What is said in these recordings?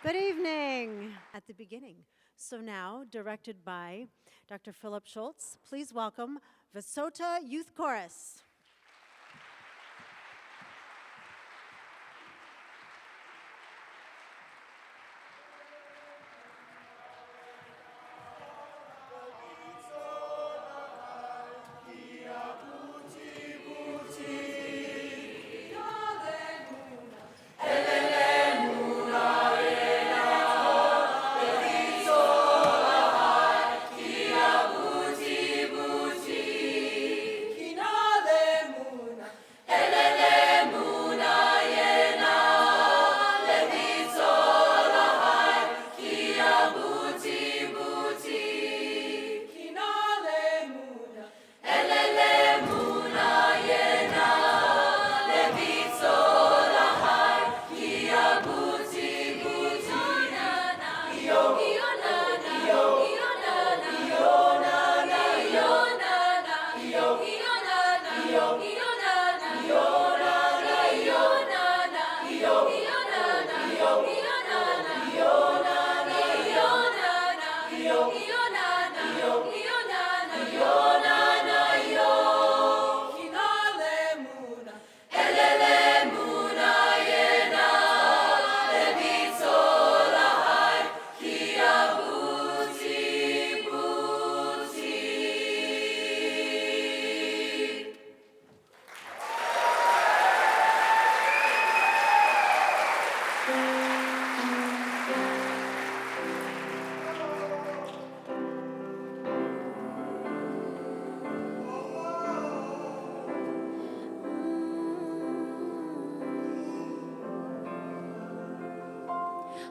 Good evening at the beginning. So now, directed by Dr. Philip Schultz, please welcome Vasota Youth Chorus.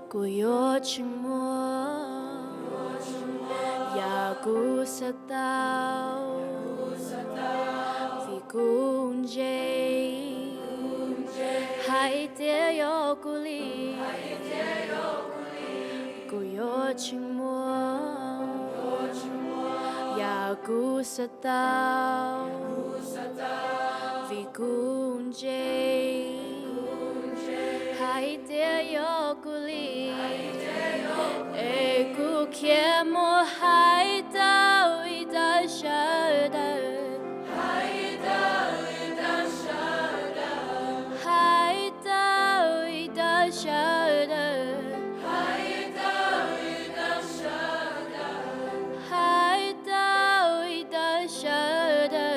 Kuyo chimo ya gusatao vikunje haite yokuli kuyo chimo ya gusatao vikunje haite yokuli e kukiemo haita uida shada haita uida shada haita uida shada haita uida shada haita uida shada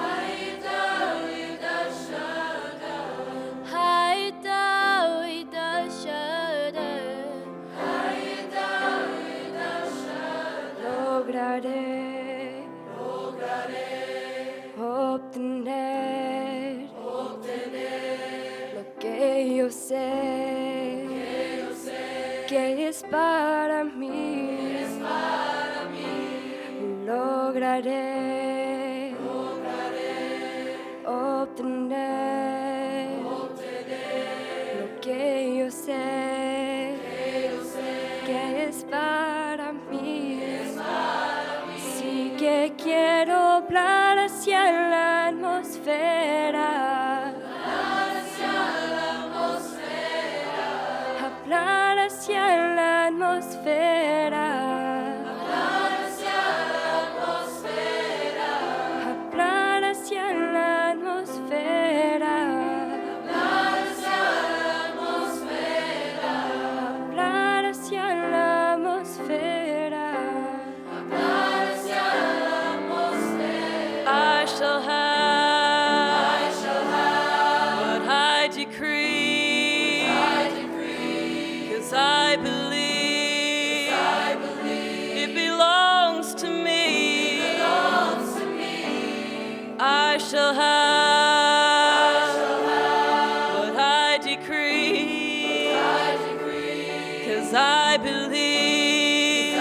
haita uida shada haita uida shada haita uida shada Lograré obtener lo que yo sé que es para mí. Lograré obtener lo que yo sé que es para mí. Sí que quiero hablar hacia la atmósfera, hablar hacia la atmósfera, hablar hacia la atmósfera, hablar hacia la atmósfera. I shall have what I decree, 'cause I believe it belongs to me. I shall have what I decree, 'cause I believe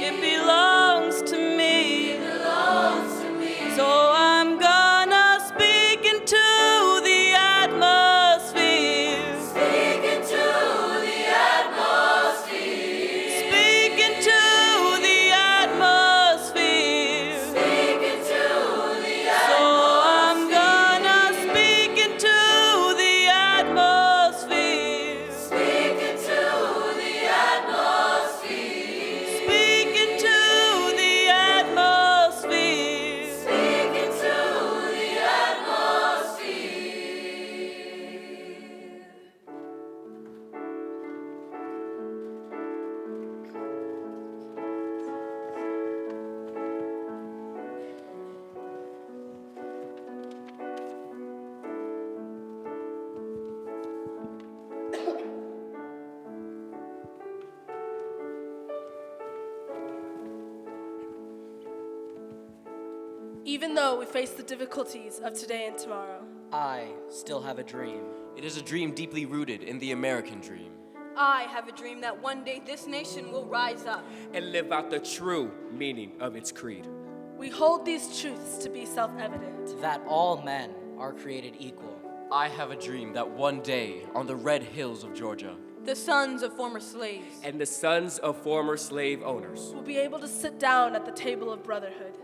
it belongs to me. So I'm gonna speak into the atmosphere. Speak into the atmosphere. Speak into the atmosphere. Speak into the atmosphere. So I'm gonna speak into the atmosphere. Speak into Even though we face the difficulties of today and tomorrow, I still have a dream. It is a dream deeply rooted in the American dream. I have a dream that one day this nation will rise up and live out the true meaning of its creed. we hold these truths to be self-evident. That all men are created equal. I have a dream that one day, on the red hills of Georgia, the sons of former slaves And the sons of former slave owners We'll be able to sit down at the table of brotherhood.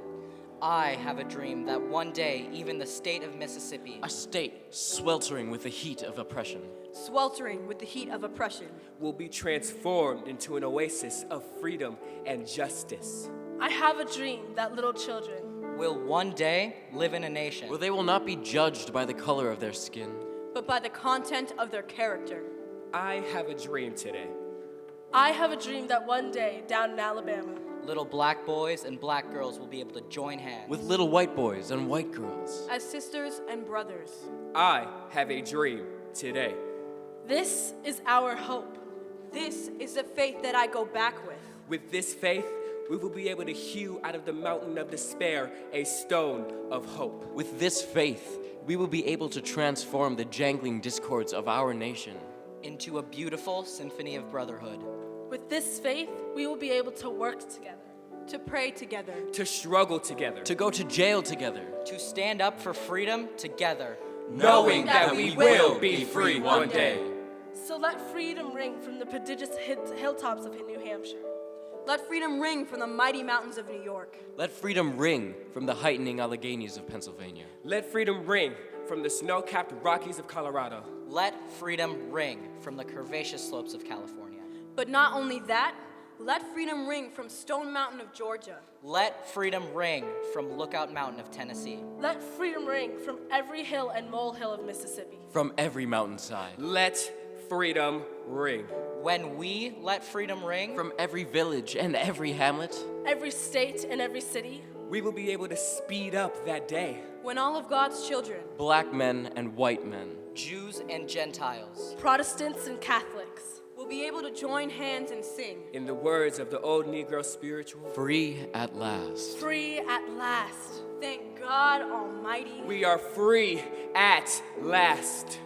I have a dream that one day even the state of Mississippi a state sweltering with the heat of oppression, sweltering with the heat of oppression will be transformed into an oasis of freedom and justice. I have a dream that little children will one day live in a nation where they will not be judged by the color of their skin, but by the content of their character. I have a dream today. I have a dream that one day down in Alabama, little black boys and black girls will be able to join hands with little white boys and white girls. As sisters and brothers, I have a dream today. this is our hope. this is the faith that I go back with. With this faith, we will be able to hew out of the mountain of despair a stone of hope. With this faith, we will be able to transform the jangling discords of our nation into a beautiful symphony of brotherhood. With this faith, we will be able to work together, To pray together, To struggle together, to go to jail together, To stand up for freedom together. knowing that we will be free one day. So let freedom ring from the prodigious hilltops of New Hampshire. let freedom ring from the mighty mountains of New York. let freedom ring from the heightening Alleghenies of Pennsylvania. Let freedom ring from the snow-capped Rockies of Colorado. Let freedom ring from the curvaceous slopes of California. But not only that, let freedom ring from Stone Mountain of Georgia. Let freedom ring from Lookout Mountain of Tennessee. Let freedom ring from every hill and molehill of Mississippi. From every mountainside, Let freedom ring. When we let freedom ring, from every village and every hamlet, Every state and every city, We will be able to speed up that day. When all of God's children, black men and white men, Jews and Gentiles, Protestants and Catholics, will be able to join hands and sing. In the words of the old Negro spiritual, free at last. free at last. Thank God Almighty. we are free at last.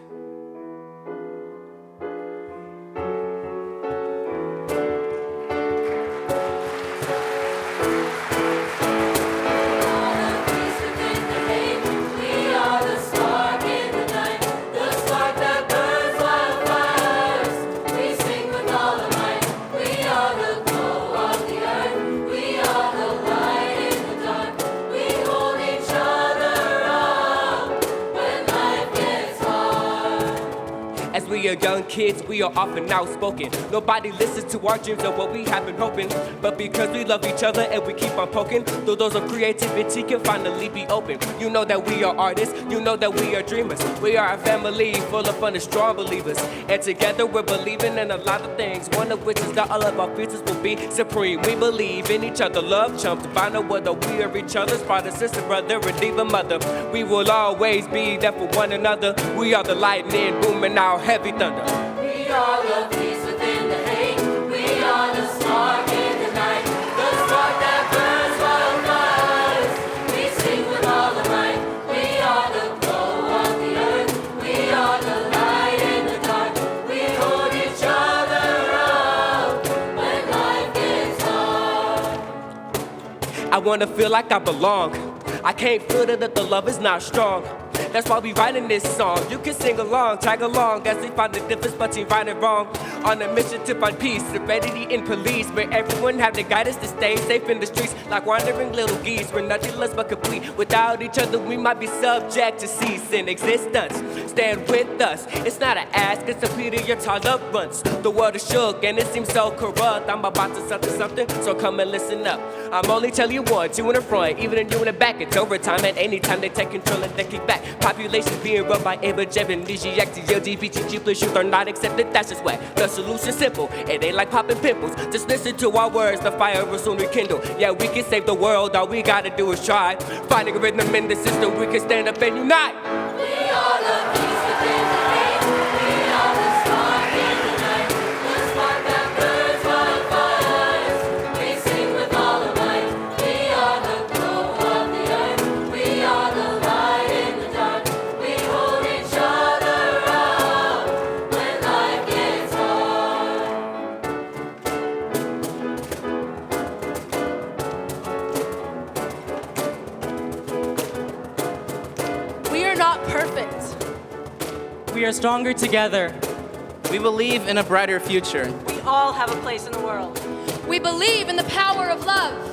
As we are young kids, we are often outspoken. Nobody listens to our dreams or what we have been hoping. But because we love each other and we keep on poking, the doors of creativity can finally be open. You know that we are artists, you know that we are dreamers. We are a family full of fun and strong believers. And together we're believing in a lot of things. One of which is that all of our futures will be supreme. We believe in each other, love chumps. By no other, we are each other's father, sister, brother, and even mother. We will always be there for one another. We are the lightning booming our heavy thunder. We are the peace within the hate. We are the spark in the night. The spark that burns wildfires. We sing with all the might. We are the glow of the earth. We are the light in the dark. We hold each other up when life gets hard. I wanna feel like I belong. I can't feel that the love is not strong. That's why we writing this song. You can sing along, tag along as we find the difference between right and wrong. On a mission to find peace, serenity in police, where everyone have the guidance to stay safe in the streets. Like wandering little geese, we're nothing less but complete. Without each other, we might be subject to cease in existence. Stand with us. It's not an ask, it's a plea to your tolerance. The world is shook and it seems so corrupt. I'm about to something, so come and listen up. I'm only telling you one, two in the front, even in you in the back. It's overtime at any time they take control and they kick back. Population being run by image, amnesiac, the LGBTQ plus youth are not accepted. That's just why the solution's simple. It ain't like popping pimples. Just listen to our words, the fire will soon rekindle. Yeah, we can save the world. All we gotta do is try. Finding a rhythm in the system, we can stand up and unite. We are the peace within the hate. We are the spark in the night. The spark that burns wildfires. We sing with all the might. We are the glow of the earth. We are stronger together. We believe in a brighter future. We all have a place in the world. We believe in the power of love.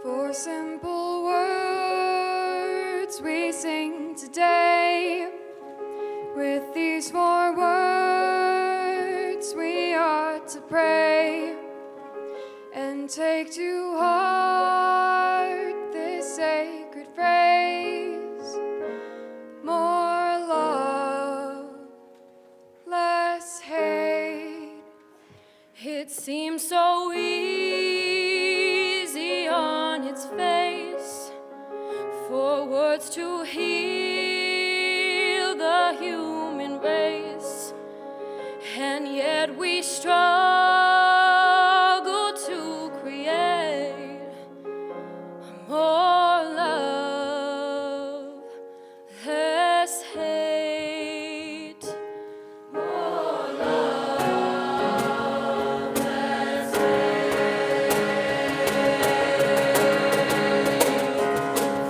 For simple words we sing today. With these 4 words we ought to pray and take to heart this sacred phrase: more love, less hate. It seems so easy on its face for words to heal the human race, and yet we struggle to create more love, less hate. More love, less hate.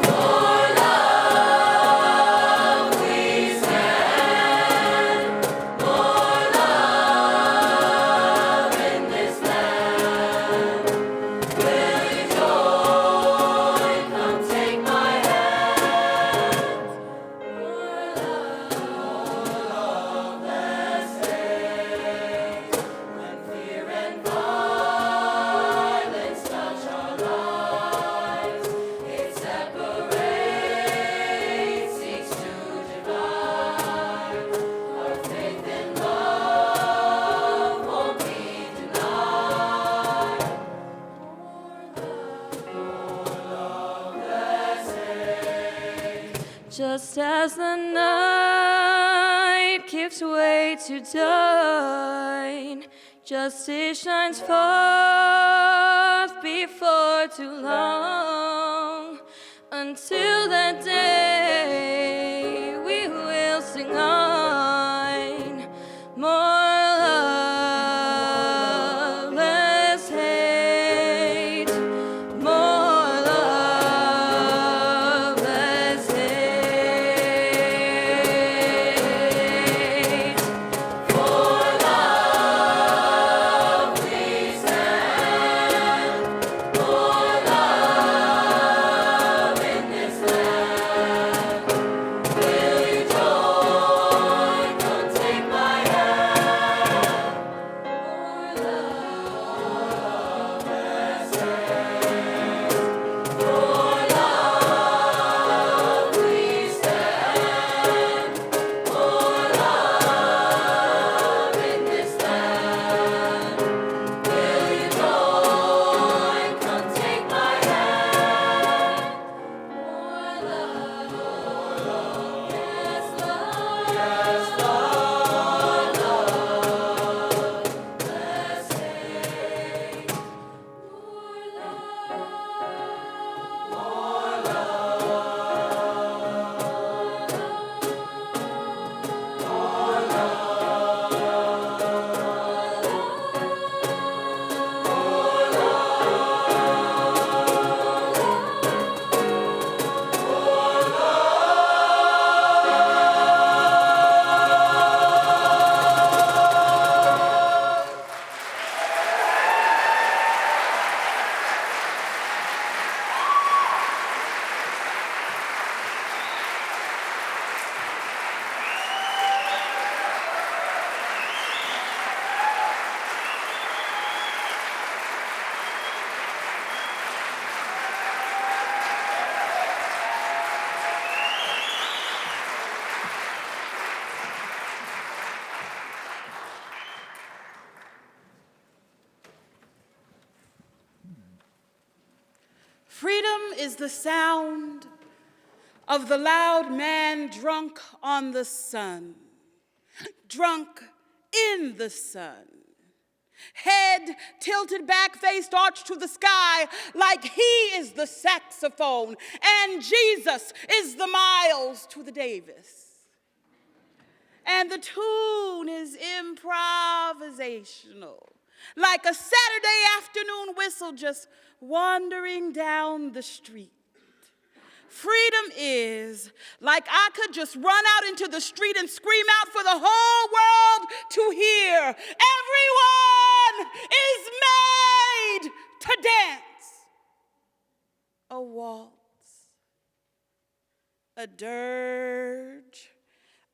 For love we stand. More love in this land. Will you join? Come take my hand. More love, less hate. When fear and violence touch our lives, it separates, seeks to divide. Our faith in love won't be denied. More love, less hate. Just as the night gives way to dawn, justice shines forth before too long. Until that day, we will sing on. More love, less hate. More love, less hate. For love we stand. More love in this land. Freedom is the sound of the loud man drunk on the sun, drunk in the sun. Head tilted back, face arched to the sky, like he is the saxophone and Jesus is the Miles to the Davis. And the tune is improvisational, like a Saturday afternoon whistle just wandering down the street. Freedom is like I could just run out into the street and scream out for the whole world to hear. Everyone is made to dance. A waltz, a dirge,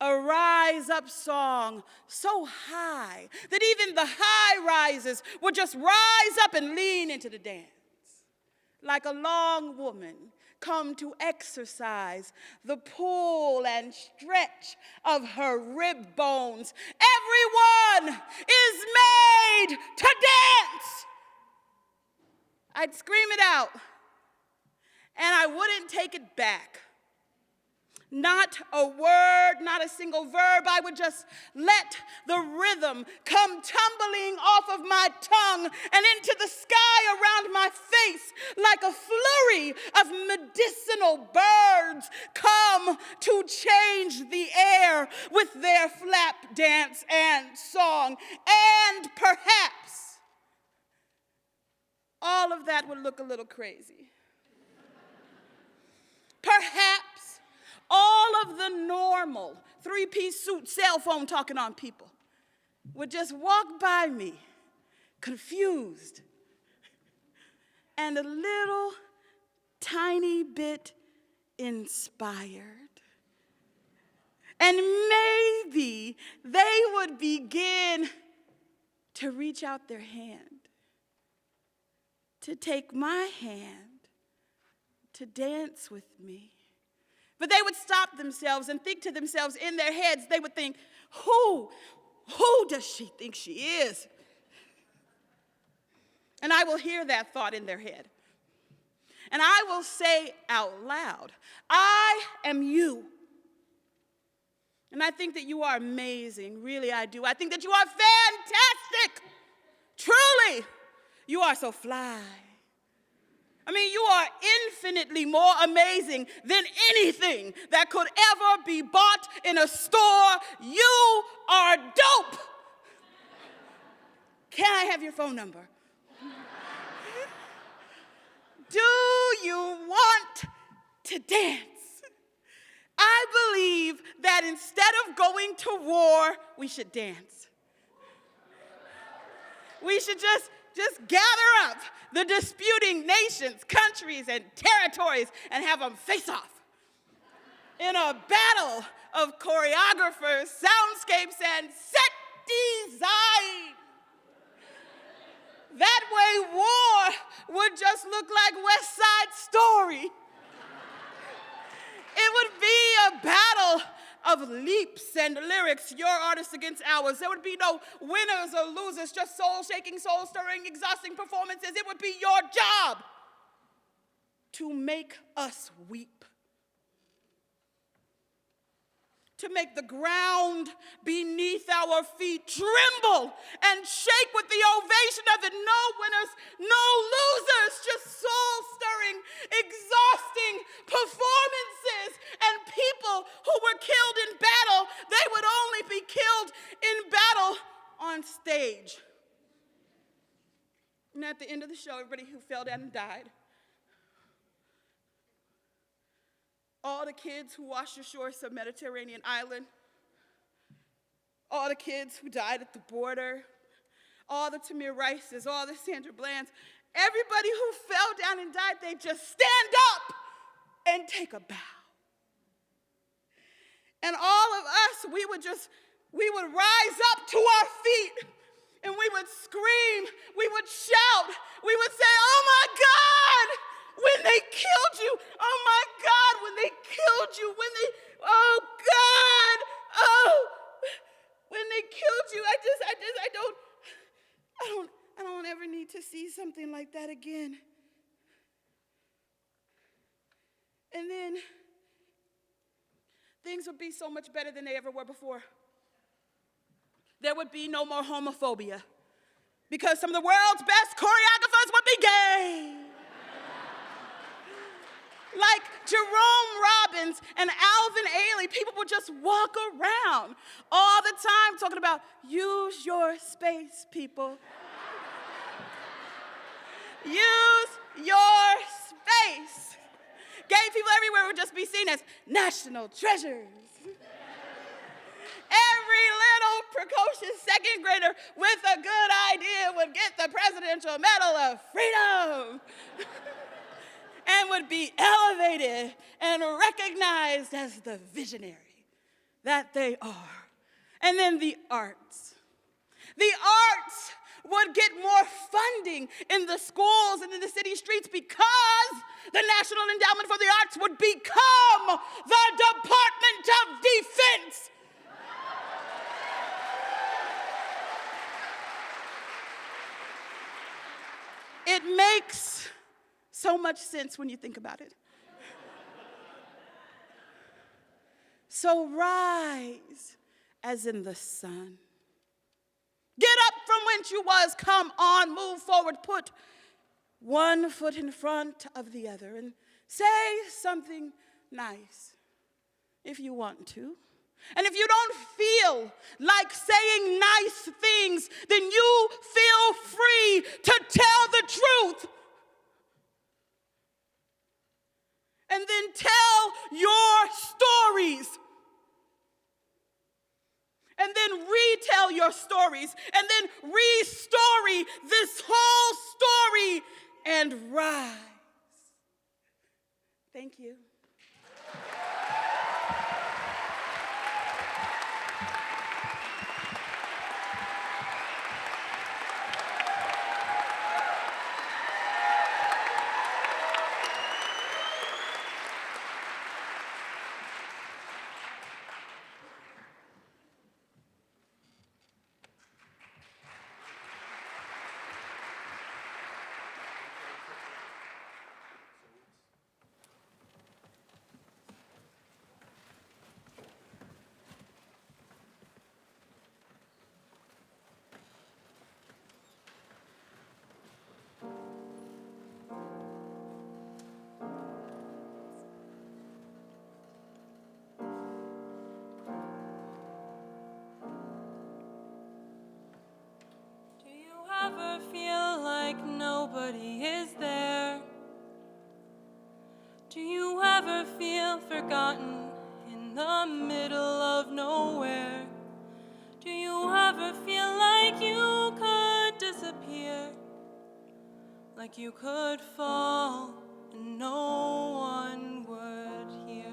a rise-up song so high that even the high rises would just rise up and lean into the dance. Like a long woman come to exercise the pull and stretch of her rib bones. Everyone is made to dance. I'd scream it out, and I wouldn't take it back. Not a word, not a single verb. I would just let the rhythm come tumbling off of my tongue and into the sky around my face like a flurry of medicinal birds come to change the air with their flap dance and song. And perhaps all of that would look a little crazy. Perhaps all of the normal three-piece suit, cell phone talking on people would just walk by me, confused and a little tiny bit inspired. And maybe they would begin to reach out their hand, to take my hand, to dance with me. But they would stop themselves and think to themselves in their heads, they would think, who does she think she is? And I will hear that thought in their head. And I will say out loud, I am you. And I think that you are amazing, really I do. I think that you are fantastic, truly. You are so fly. I mean, you are infinitely more amazing than anything that could ever be bought in a store. You are dope. Can I have your phone number? Do you want to dance? I believe that instead of going to war, we should dance. We should just gather up the disputing nations, countries, and territories and have them face off in a battle of choreographers, soundscapes, and set design. That way war would just look like West Side Story. It would be a battle of leaps and lyrics, your artists against ours. There would be no winners or losers, just soul-shaking, soul-stirring, exhausting performances. It would be your job to make us weep, to make the ground beneath our feet tremble and shake with the ovation of it. No winners, no losers, just soul-stirring, exhausting performances. And people who were killed in battle, they would only be killed in battle on stage. And at the end of the show, everybody who fell down and died, all the kids who washed the shores of Mediterranean island, all the kids who died at the border, all the Tamir Rices, all the Sandra Blands, everybody who fell down and died, they just stand up and take a bow. And all of us, we would rise up to our feet and we would scream, we would shout, we would say, oh my God, when they killed you, oh my God, when they killed you, oh God, oh, when they killed you, I don't ever need to see something like that again. And then things would be so much better than they ever were before. There would be no more homophobia because some of the world's best choreographers would be gay. Like Jerome Robbins and Alvin Ailey, people would just walk around all the time talking about use your space, people. Use your space. Gay people everywhere would just be seen as national treasures. Every little precocious second grader with a good idea would get the Presidential Medal of Freedom and would be elevated and recognized as the visionary that they are. And then the arts. The arts would get more funding in the schools and in the city streets because the National Endowment for the Arts would become the Department of Defense. It makes so much sense when you think about it. So rise as in the sun. Get up from whence you was, come on, move forward, put one foot in front of the other and say something nice if you want to. And if you don't feel like saying nice things, then you feel free to tell the truth. And then tell your stories. And then retell your stories. And then re-story this whole story and rise. Thank you. Ever feel like nobody is there? Do you ever feel forgotten in the middle of nowhere? Do you ever feel like you could disappear? Like you could fall and no one would hear?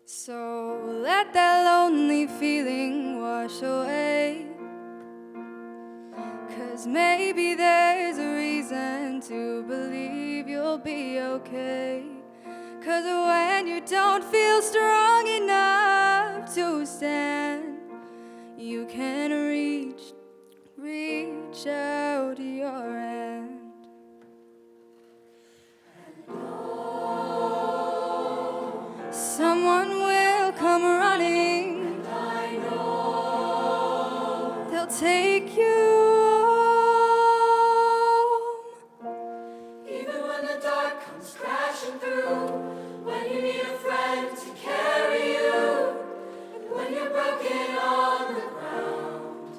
So let that lonely feeling wash away, 'cause maybe there's a reason to believe you'll be okay. 'Cause when you don't feel strong enough to stand, you can reach out your hand. Someone will come running. I know they'll take you home. Even when the dark comes crashing through, when you need a friend to carry you, and when you're broken on the ground,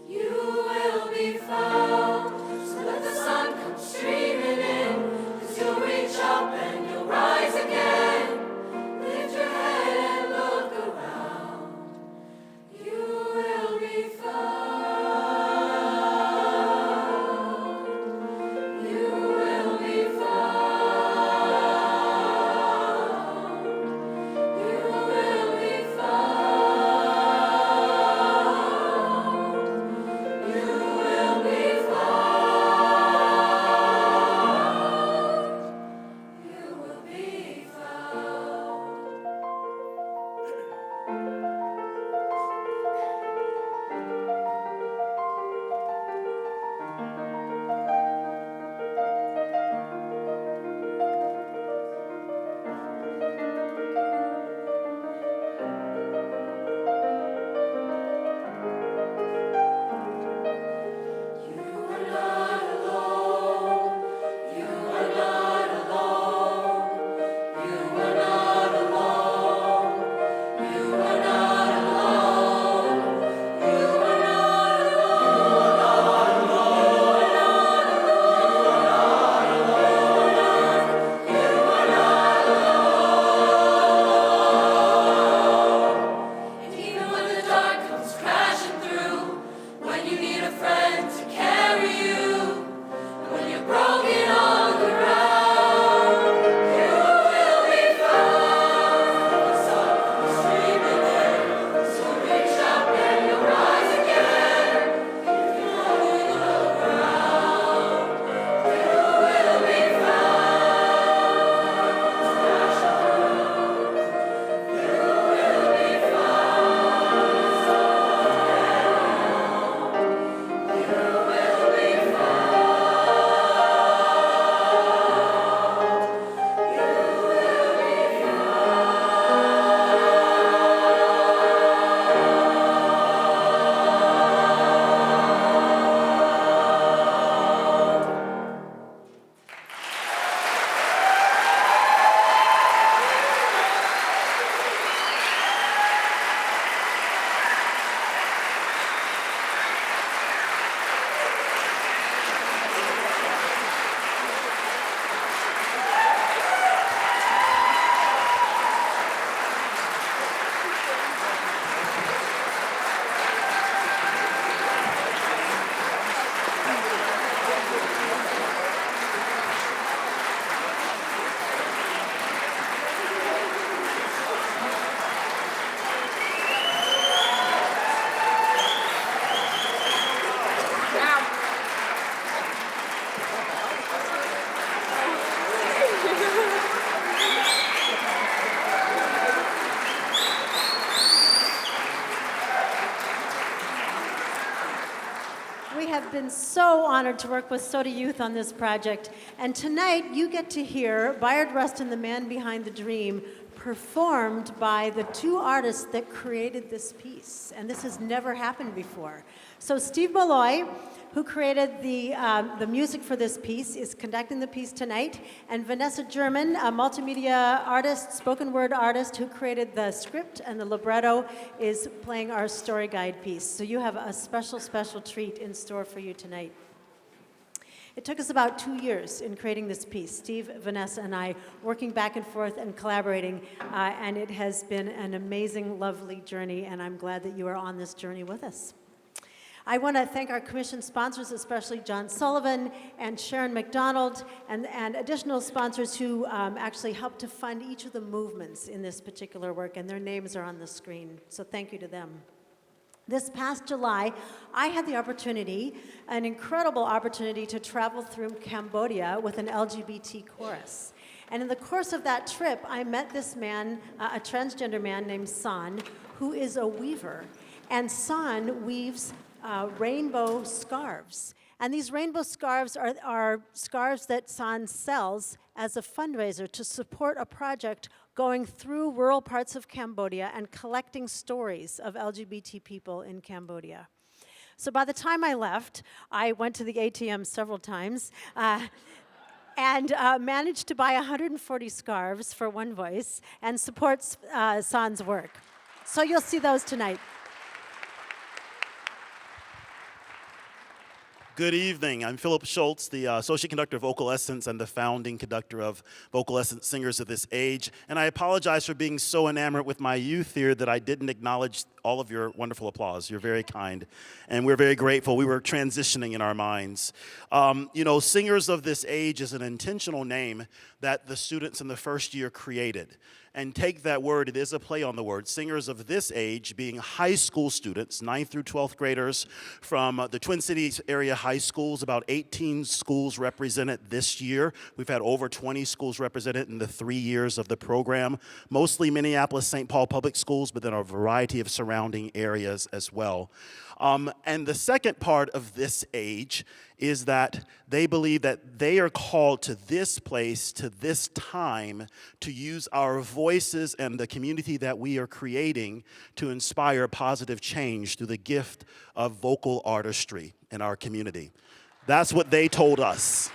you will be found. So let the sun come streaming in, 'cause you'll reach up and you'll rise again. Lift your head and look around. You will be found. We have been so honored to work with Soda Youth on this project. And tonight, you get to hear Bayard Rustin, the man behind the dream, performed by the two artists that created this piece. And this has never happened before. So Steve Malloy, who created the music for this piece, is conducting the piece tonight. And Vanessa German, a multimedia artist, spoken word artist, who created the script and the libretto, is playing our story guide piece. So you have a special, special treat in store for you tonight. It took us about 2 years in creating this piece, Steve, Vanessa, and I working back and forth and collaborating, and it has been an amazing, lovely journey, and I'm glad that you are on this journey with us. I want to thank our commission sponsors, especially John Sullivan and Sharon McDonald, and additional sponsors who actually helped to fund each of the movements in this particular work, and their names are on the screen, so thank you to them. This past July, I had the opportunity, an incredible opportunity, to travel through Cambodia with an LGBT chorus. And in the course of that trip, I met this man, a transgender man named San, who is a weaver. And San weaves rainbow scarves. And these rainbow scarves are scarves that San sells as a fundraiser to support a project going through rural parts of Cambodia and collecting stories of LGBT people in Cambodia. So by the time I left, I went to the ATM several times and managed to buy 140 scarves for One Voice and supports San's work. So you'll see those tonight. Good evening. I'm Philip Schultz, the associate conductor of Vocal Essence and the founding conductor of Vocal Essence Singers of This Age. And I apologize for being so enamored with my youth here that I didn't acknowledge all of your wonderful applause. You're very kind. And we're very grateful. We were transitioning in our minds. You know, Singers of This Age is an intentional name that the students in the first year created. And take that word, it is a play on the word. Singers of this age being high school students, 9th through 12th graders from the Twin Cities area high schools, about 18 schools represented this year. We've had over 20 schools represented in the 3 years of the program, mostly Minneapolis, St. Paul public schools, but then a variety of surrounding areas as well. And the second part of this age is that they believe that they are called to this place, to this time, to use our voices and the community that we are creating to inspire positive change through the gift of vocal artistry in our community. That's what they told us.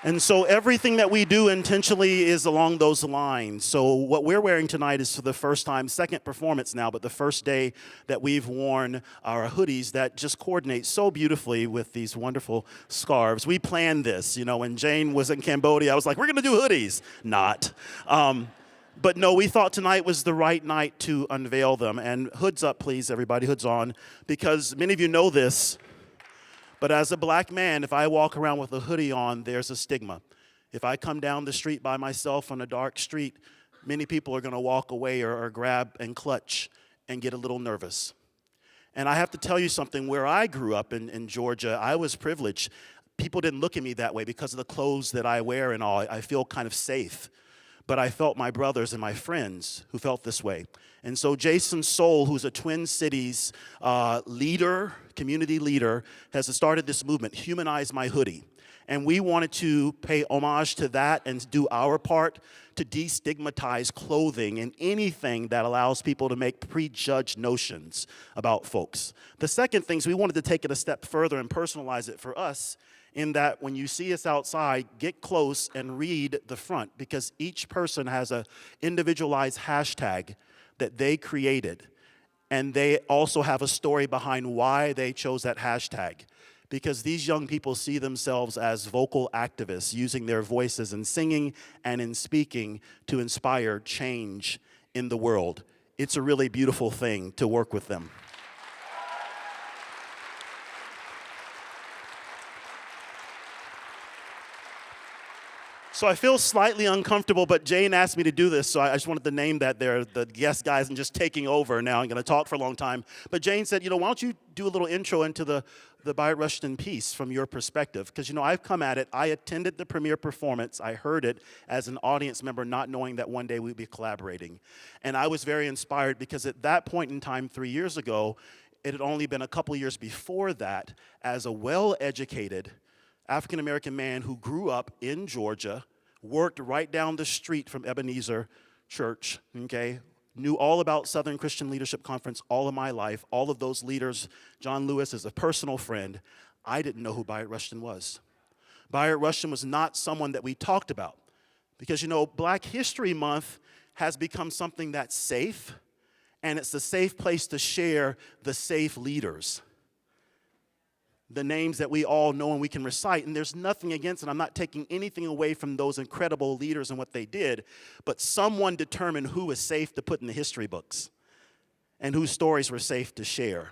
And so everything that we do intentionally is along those lines. So what we're wearing tonight is for the first time, second performance now, but the first day that we've worn our hoodies that just coordinate so beautifully with these wonderful scarves. We planned this, you know, when Jane was in Cambodia, I was like, we're gonna do hoodies. Not. But no, we thought tonight was the right night to unveil them. And hoods up, please, everybody, hoods on, because many of you know this, but as a black man, if I walk around with a hoodie on, there's a stigma. If I come down the street by myself on a dark street, many people are going to walk away or grab and clutch and get a little nervous. And I have to tell you something, where I grew up in Georgia, I was privileged. People didn't look at me that way because of the clothes that I wear and all. I feel kind of safe. But I felt my brothers and my friends who felt this way. And so Jason Soul, who's a Twin Cities leader, community leader, has started this movement, Humanize My Hoodie. And we wanted to pay homage to that and do our part to destigmatize clothing and anything that allows people to make prejudged notions about folks. The second thing is we wanted to take it a step further and personalize it for us, in that when you see us outside, get close and read the front, because each person has an individualized hashtag that they created. And they also have a story behind why they chose that hashtag. Because these young people see themselves as vocal activists, using their voices in singing and in speaking to inspire change in the world. It's a really beautiful thing to work with them. So I feel slightly uncomfortable, but Jane asked me to do this, so I just wanted to name that there. The guest guys and just taking over now. I'm going to talk for a long time. But Jane said, you know, why don't you do a little intro into the Bayard Rustin piece from your perspective? Because, you know, I've come at it. I attended the premiere performance. I heard it as an audience member, not knowing that one day we'd be collaborating. And I was very inspired because at that point in time, 3 years ago, it had only been a couple years before that as a well-educated African-American man who grew up in Georgia, worked right down the street from Ebenezer Church, okay? Knew all about Southern Christian Leadership Conference all of my life, all of those leaders. John Lewis is a personal friend. I didn't know who Bayard Rustin was. Bayard Rustin was not someone that we talked about because, you know, Black History Month has become something that's safe, and it's a safe place to share the safe leaders, the names that we all know and we can recite, and there's nothing against it. I'm not taking anything away from those incredible leaders and what they did, but someone determined who was safe to put in the history books and whose stories were safe to share.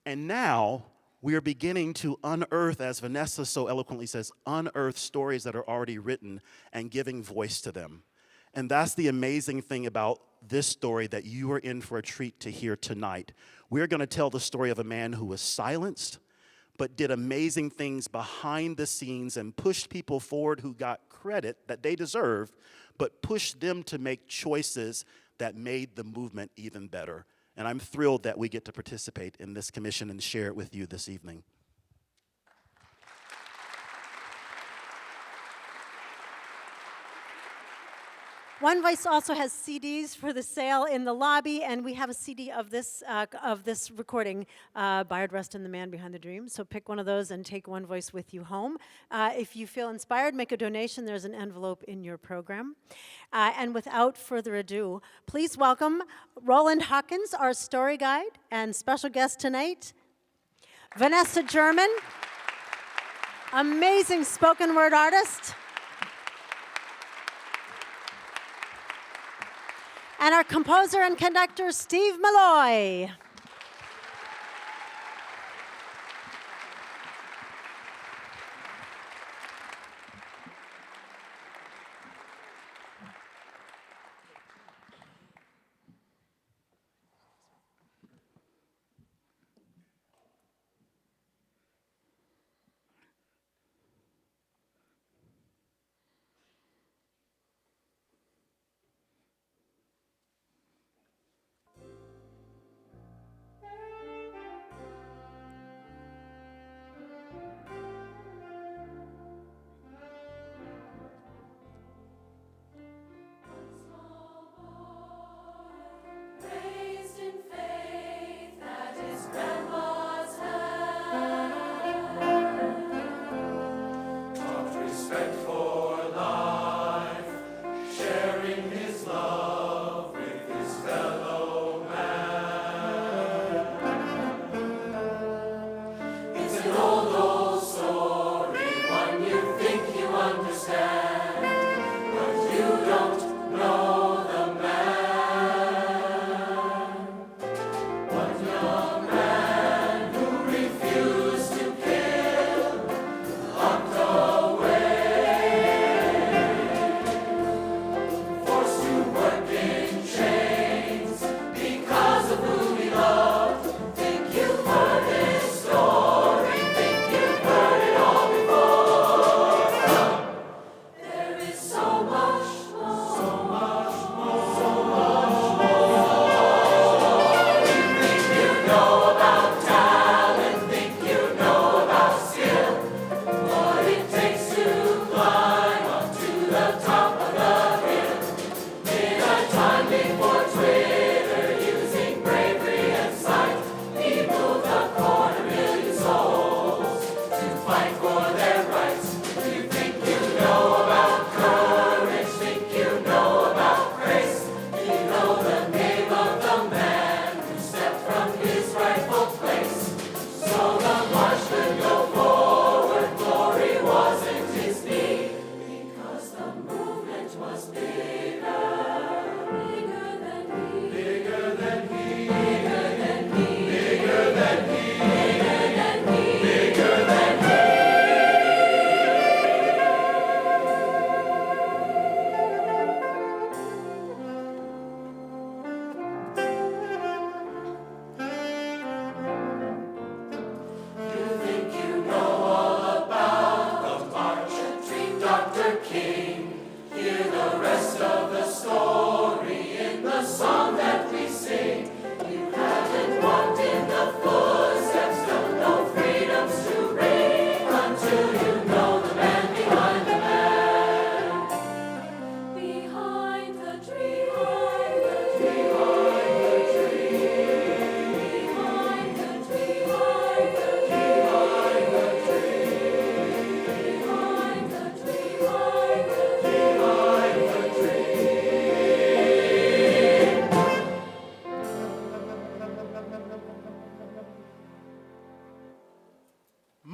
And now we are beginning to unearth, as Vanessa so eloquently says, unearth stories that are already written and giving voice to them. And that's the amazing thing about this story that you are in for a treat to hear tonight. We're going to tell the story of a man who was silenced, but did amazing things behind the scenes and pushed people forward who got credit that they deserve, but pushed them to make choices that made the movement even better. And I'm thrilled that we get to participate in this commission and share it with you this evening. One Voice also has CDs for the sale in the lobby, and we have a CD of this recording, Bayard Rustin, the Man Behind the Dream. So pick one of those and take One Voice with you home. If you feel inspired, make a donation. There's an envelope in your program. And without further ado, please welcome Roland Hawkins, our story guide, and special guest tonight, Vanessa German, amazing spoken word artist, and our composer and conductor, Steve Malloy.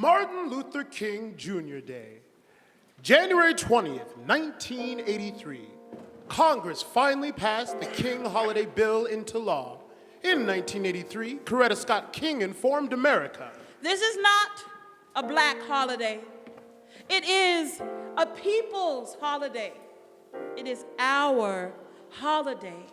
Martin Luther King Jr. Day. January 20th, 1983. Congress finally passed the King Holiday Bill into law. In 1983, Coretta Scott King informed America. This is not a black holiday. It is a people's holiday. It is our holiday.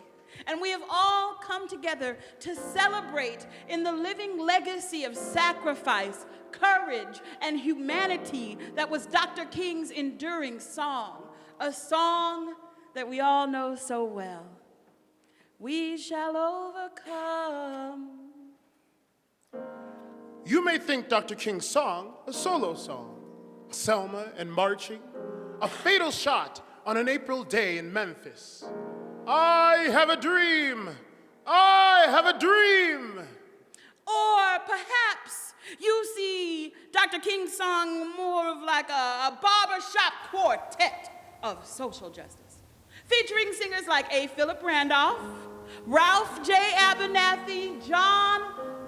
And we have all come together to celebrate in the living legacy of sacrifice, courage, and humanity that was Dr. King's enduring song, a song that we all know so well. We shall overcome. You may think Dr. King's song a solo song. Selma and marching, a fatal shot on an April day in Memphis. I have a dream. I have a dream. Or perhaps you see Dr. King's song more of like a barbershop quartet of social justice, featuring singers like A. Philip Randolph, Ralph J. Abernathy, John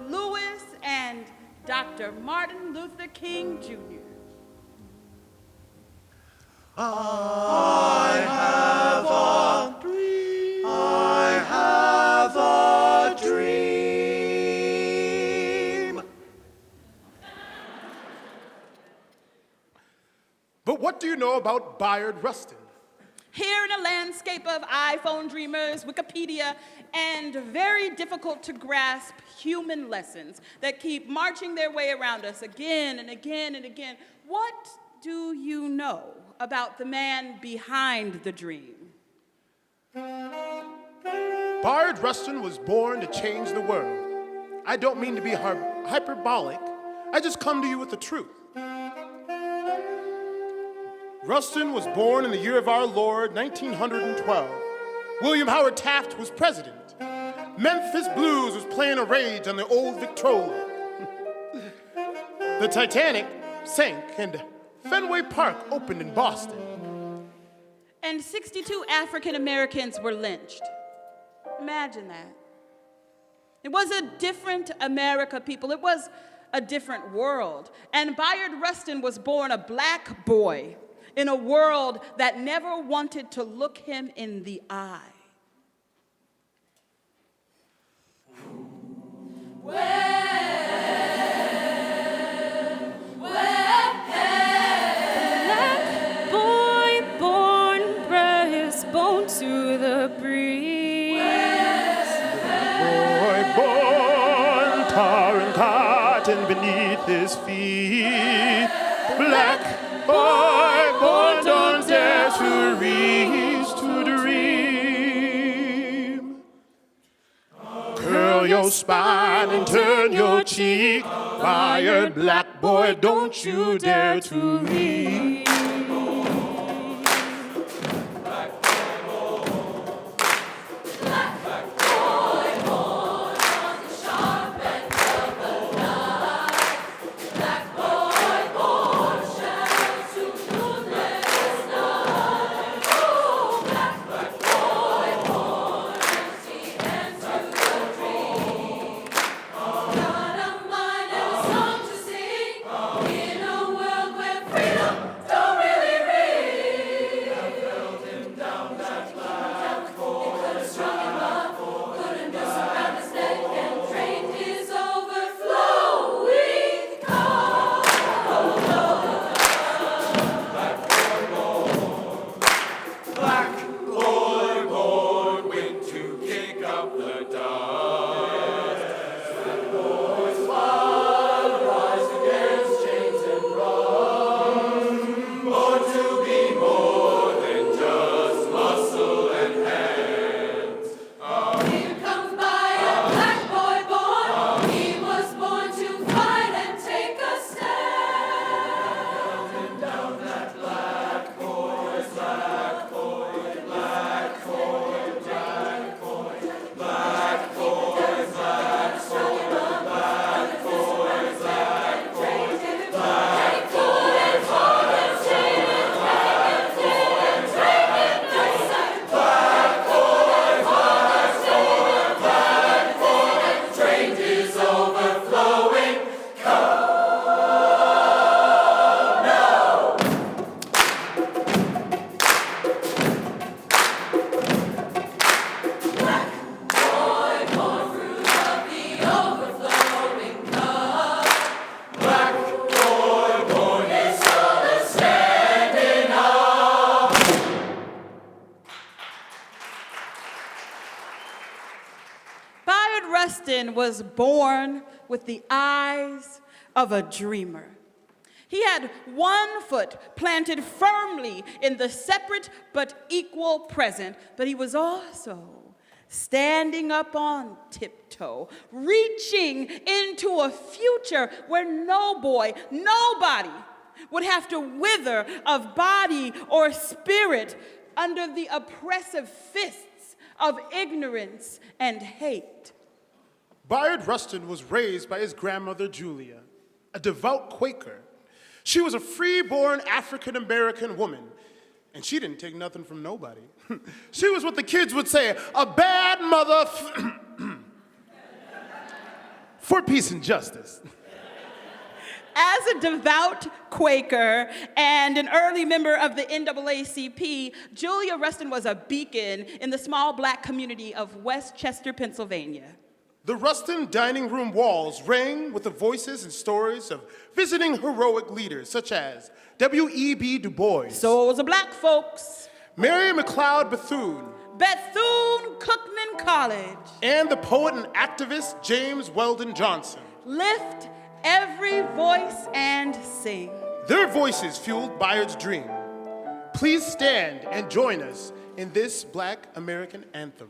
Lewis, and Dr. Martin Luther King Jr. I have a dream. I have a dream. But what do you know about Bayard Rustin? Here in a landscape of iPhone dreamers, Wikipedia, and very difficult to grasp human lessons that keep marching their way around us again and again and again, what do you know about the man behind the dream? Bayard Rustin was born to change the world. I don't mean to be hyperbolic. I just come to you with the truth. Rustin was born in the year of our Lord, 1912. William Howard Taft was president. Memphis Blues was playing a rage on the old Victrola. The Titanic sank and Fenway Park opened in Boston. And 62 African Americans were lynched. Imagine that. It was a different America, people. It was a different world. And Bayard Rustin was born a black boy in a world that never wanted to look him in the eye. Black boy born, breastbone to the breeze. Boy born, tar and cotton beneath his feet. Black boy born, don't dare to reach to dream. Curl your spine and turn your cheek. Bayard, black boy, don't you dare to reach. Don't Bayard Rustin was born with the eyes of a dreamer. He had one foot planted firmly in the separate but equal present, but he was also standing up on tiptoe, reaching into a future where no boy, nobody would have to wither of body or spirit under the oppressive fists of ignorance and hate. Bayard Rustin was raised by his grandmother Julia, a devout Quaker. She was a free-born African-American woman, and she didn't take nothing from nobody. She was what the kids would say, a bad mother for peace and justice. As a devout Quaker and an early member of the NAACP, Julia Rustin was a beacon in the small black community of Westchester, Pennsylvania. The Rustin dining room walls rang with the voices and stories of visiting heroic leaders such as W.E.B. Du Bois, Souls of Black Folks, Mary McLeod Bethune, Bethune-Cookman College, and the poet and activist James Weldon Johnson. Lift every voice and sing. Their voices fueled Bayard's dream. Please stand and join us in this Black American anthem.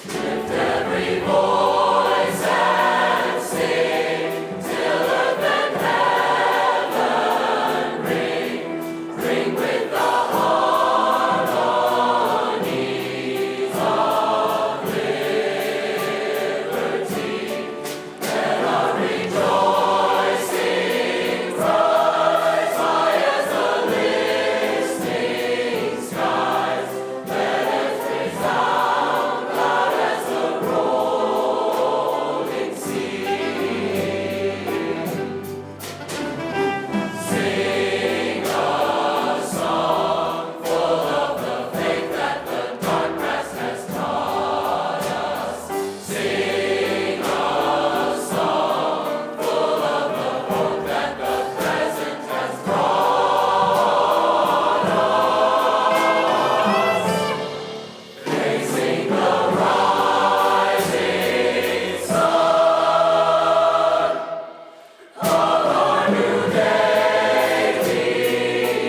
Lift every voice and sing till earth and heaven ring with the harmonies of liberty. Let our rejoicing rise high as the listening skies. Let it resound loud as the rolling sea. Sing a song full of the faith that the dark past has taught us. Sing a song full of the hope that the present has brought us. Praising the rising sun of our new day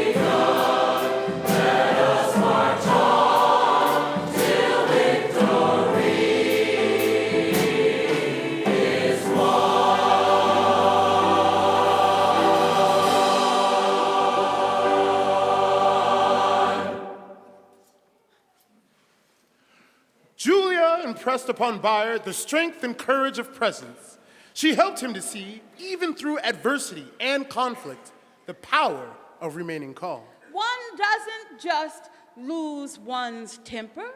begun. Let us march on till victory is won. Julia impressed upon Bayard the strength and courage of presence. She helped him to see, even through adversity and conflict, the power of remaining calm. One doesn't just lose one's temper.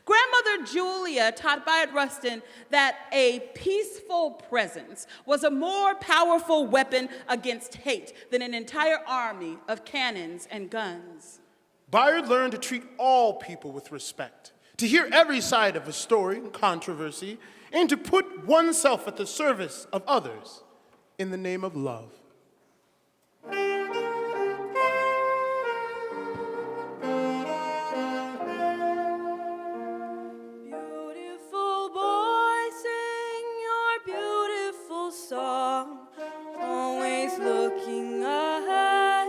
Grandmother Julia taught Bayard Rustin that a peaceful presence was a more powerful weapon against hate than an entire army of cannons and guns. Bayard learned to treat all people with respect, to hear every side of a story and controversy, and to put oneself at the service of others in the name of love. Beautiful boy, sing your beautiful song, always looking ahead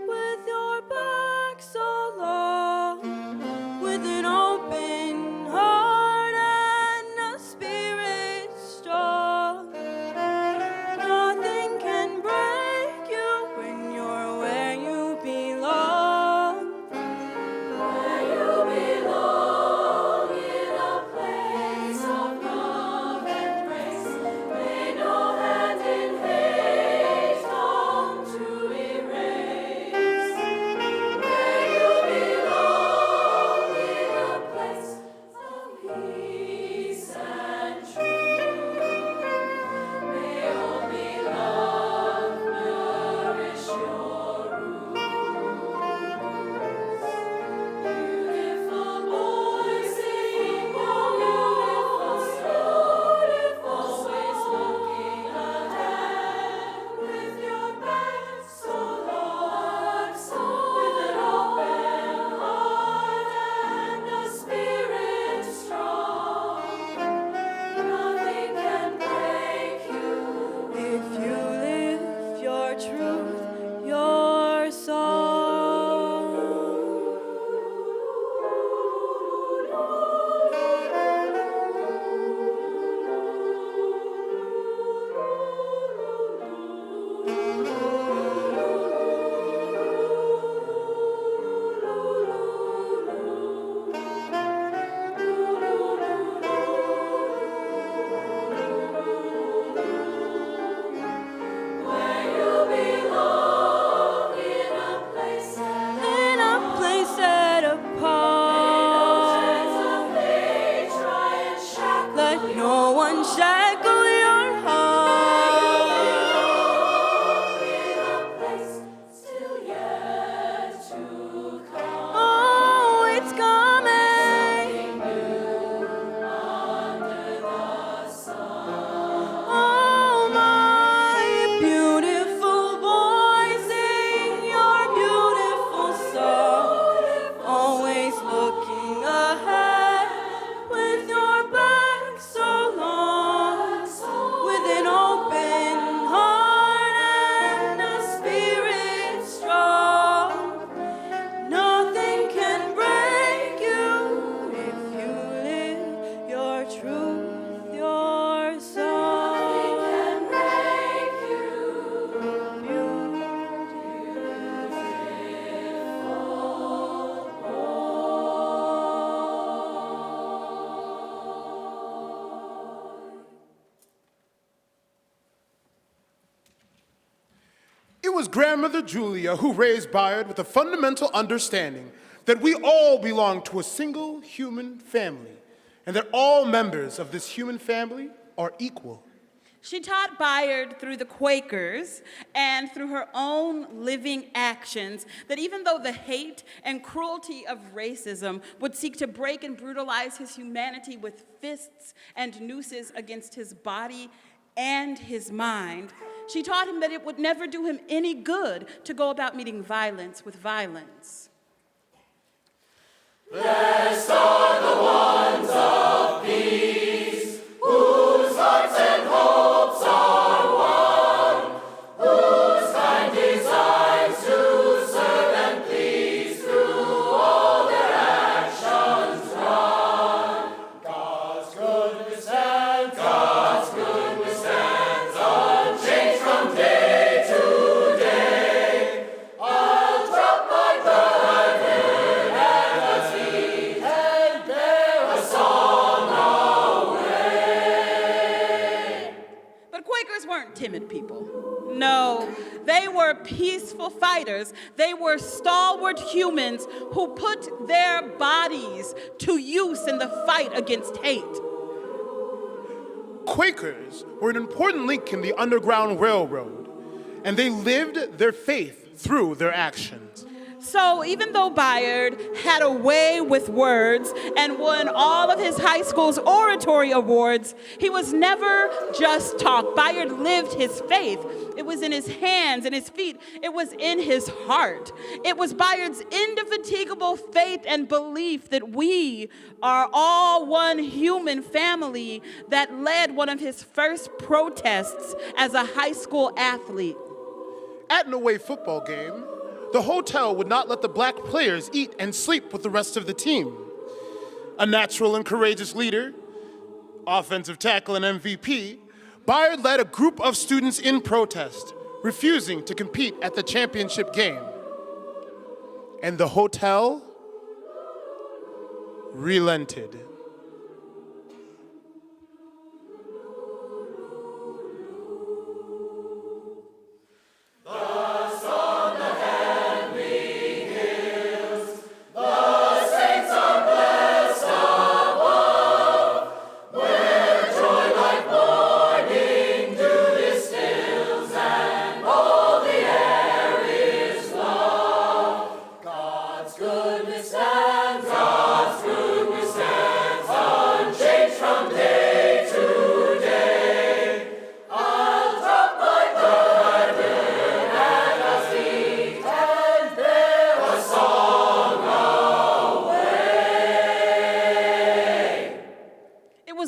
with your back so long, with an open heart and a spirit strong. Nothing can break let no one shackle your heart. Oh, it's coming. Oh, my beautiful boy, sing your beautiful song. Always looking ahead with your back so long, with an open heart and a spirit strong. Nothing can break you if you live your truth, your song. Nothing can break you, It was Grandmother Julia who raised Bayard with a fundamental understanding that we all belong to a single human family and that all members of this human family are equal. She taught Bayard through the Quakers and through her own living actions that even though the hate and cruelty of racism would seek to break and brutalize his humanity with fists and nooses against his body and his mind, she taught him that it would never do him any good to go about meeting violence with violence. Blessed are the ones of peace, whose hearts and hopes are one, whose kind designs to serve and please through all their actions run. God's goodness stands unchanged from day to day. I'll drop my burden at God's feet and bear a song away. But Quakers weren't timid people. No, they were peaceful fighters. They were stalwart humans who put their bodies to use in the fight against hate. Quakers were an important link in the Underground Railroad, and they lived their faith through their actions. So even though Bayard had a way with words and won all of his high school's oratory awards, he was never just talk. Bayard lived his faith. It was in his hands and his feet. It was in his heart. It was Bayard's indefatigable faith and belief that we are all one human family that led one of his first protests as a high school athlete. At an away football game, the hotel would not let the black players eat and sleep with the rest of the team. A natural and courageous leader, offensive tackle and MVP, Bayard led a group of students in protest, refusing to compete at the championship game. And the hotel relented.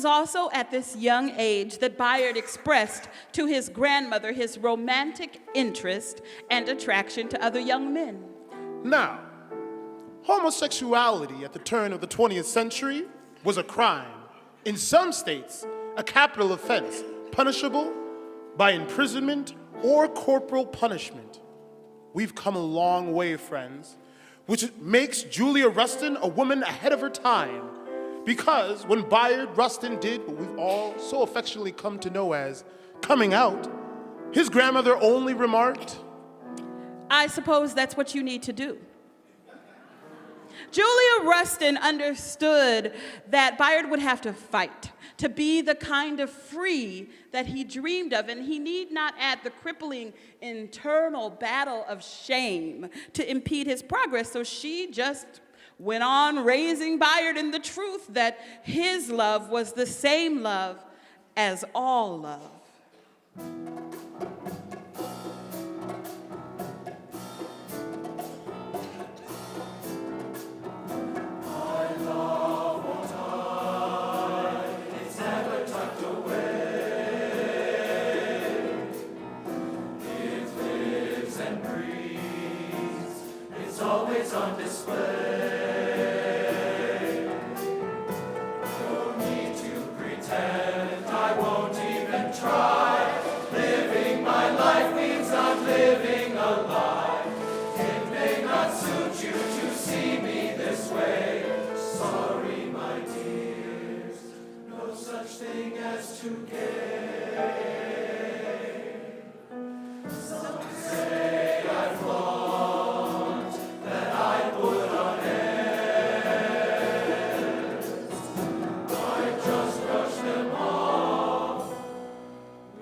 Also at this young age that Bayard expressed to his grandmother his romantic interest and attraction to other young men. Now, homosexuality at the turn of the 20th century was a crime. In some states, a capital offense, punishable by imprisonment or corporal punishment. We've come a long way, friends, which makes Julia Rustin a woman ahead of her time. Because when Bayard Rustin did what we've all so affectionately come to know as coming out, his grandmother only remarked, I suppose that's what you need to do. Julia Rustin understood that Bayard would have to fight to be the kind of free that he dreamed of, and he need not add the crippling internal battle of shame to impede his progress. So she just went on raising Bayard in the truth that his love was the same love as all love. Always on display. No need to pretend, I won't even try. Living my life means I'm living a lie. It may not suit you to see me this way. Sorry, my dears, no such thing as to gain. Some say I've lost that I put on airs. I just brush them off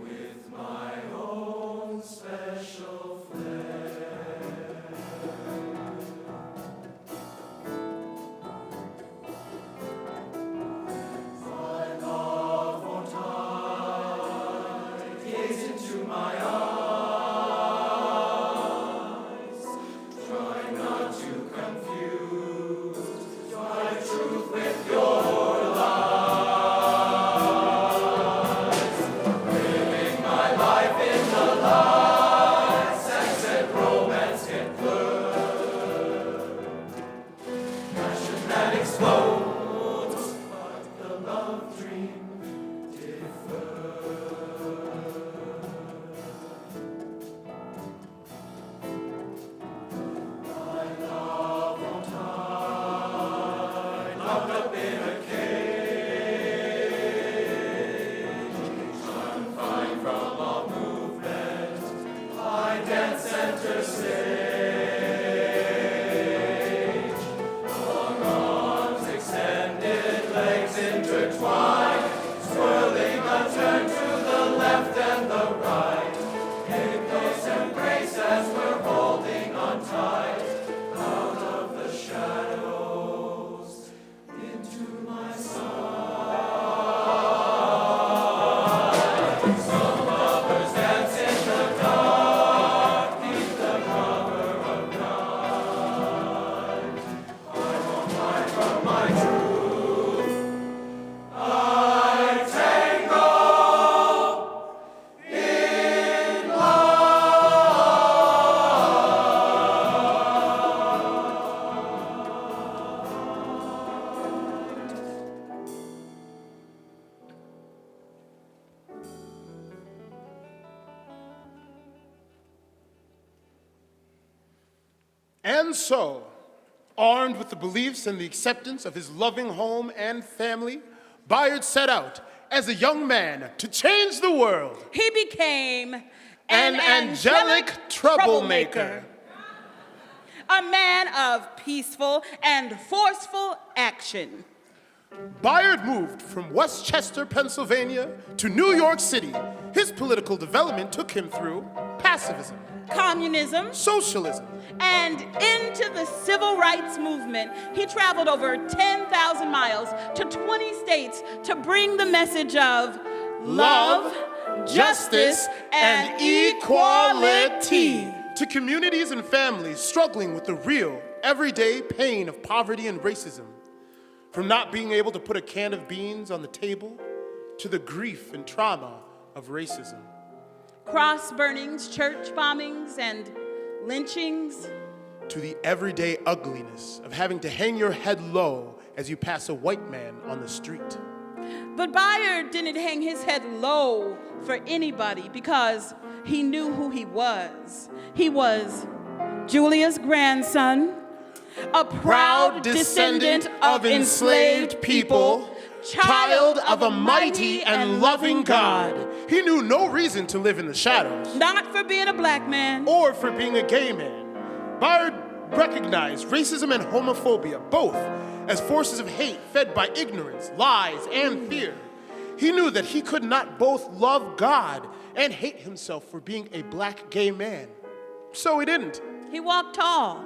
with my own special flair. My love won't hide, gaze into my eyes. Try not to confuse my truth with your lies. Living my life in the light, sex and romance can blur. Passion that explodes, but the love dream differs. My love won't hide, locked up in a cage. Confined from all movement, I dance center stage. Long arms extended, legs intertwined, swirling a turn to the left and the right. In close embrace as we're holding on tight, out of the shadows into my side. Some lovers dance in the dark, neath the cover of night. I won't hide from my truth. I tango in love. And so, armed with the beliefs and the acceptance of his loving home and family, Bayard set out as a young man to change the world. He became An angelic troublemaker. a man of peaceful and forceful action. Bayard moved from Westchester, Pennsylvania to New York City. His political development took him through pacifism, communism, socialism, and into the civil rights movement. He traveled over 10,000 miles to 20 states to bring the message of love, justice, and equality to communities and families struggling with the real, everyday pain of poverty and racism. From not being able to put a can of beans on the table to the grief and trauma of racism. Cross burnings, church bombings, and lynchings. To the everyday ugliness of having to hang your head low as you pass a white man on the street. But Bayard didn't hang his head low for anybody because he knew who he was. He was Julia's grandson, a proud descendant of enslaved people, child of a mighty and loving God. He knew no reason to live in the shadows. Not for being a black man. Or for being a gay man. Bayard recognized racism and homophobia, both as forces of hate fed by ignorance, lies, and fear. He knew that he could not both love God and hate himself for being a black gay man. So he didn't. He walked tall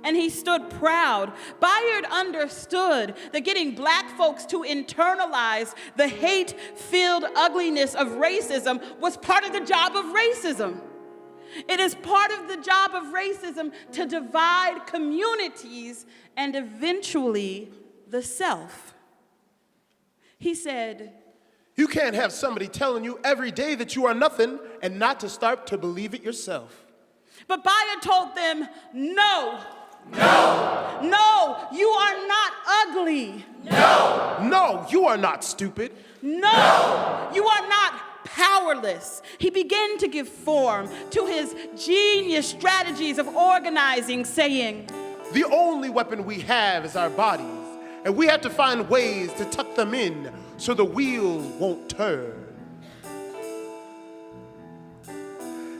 and he stood proud. Bayard understood that getting black folks to internalize the hate-filled ugliness of racism was part of the job of racism. It is part of the job of racism to divide communities and eventually the self. He said, "You can't have somebody telling you every day that you are nothing and not to start to believe it yourself." But Bayard told them, no. No. No, you are not ugly. No. No, you are not stupid. No, you are not powerless. He began to give form to his genius strategies of organizing, saying, "The only weapon we have is our bodies, and we have to find ways to tuck them in so the wheels won't turn.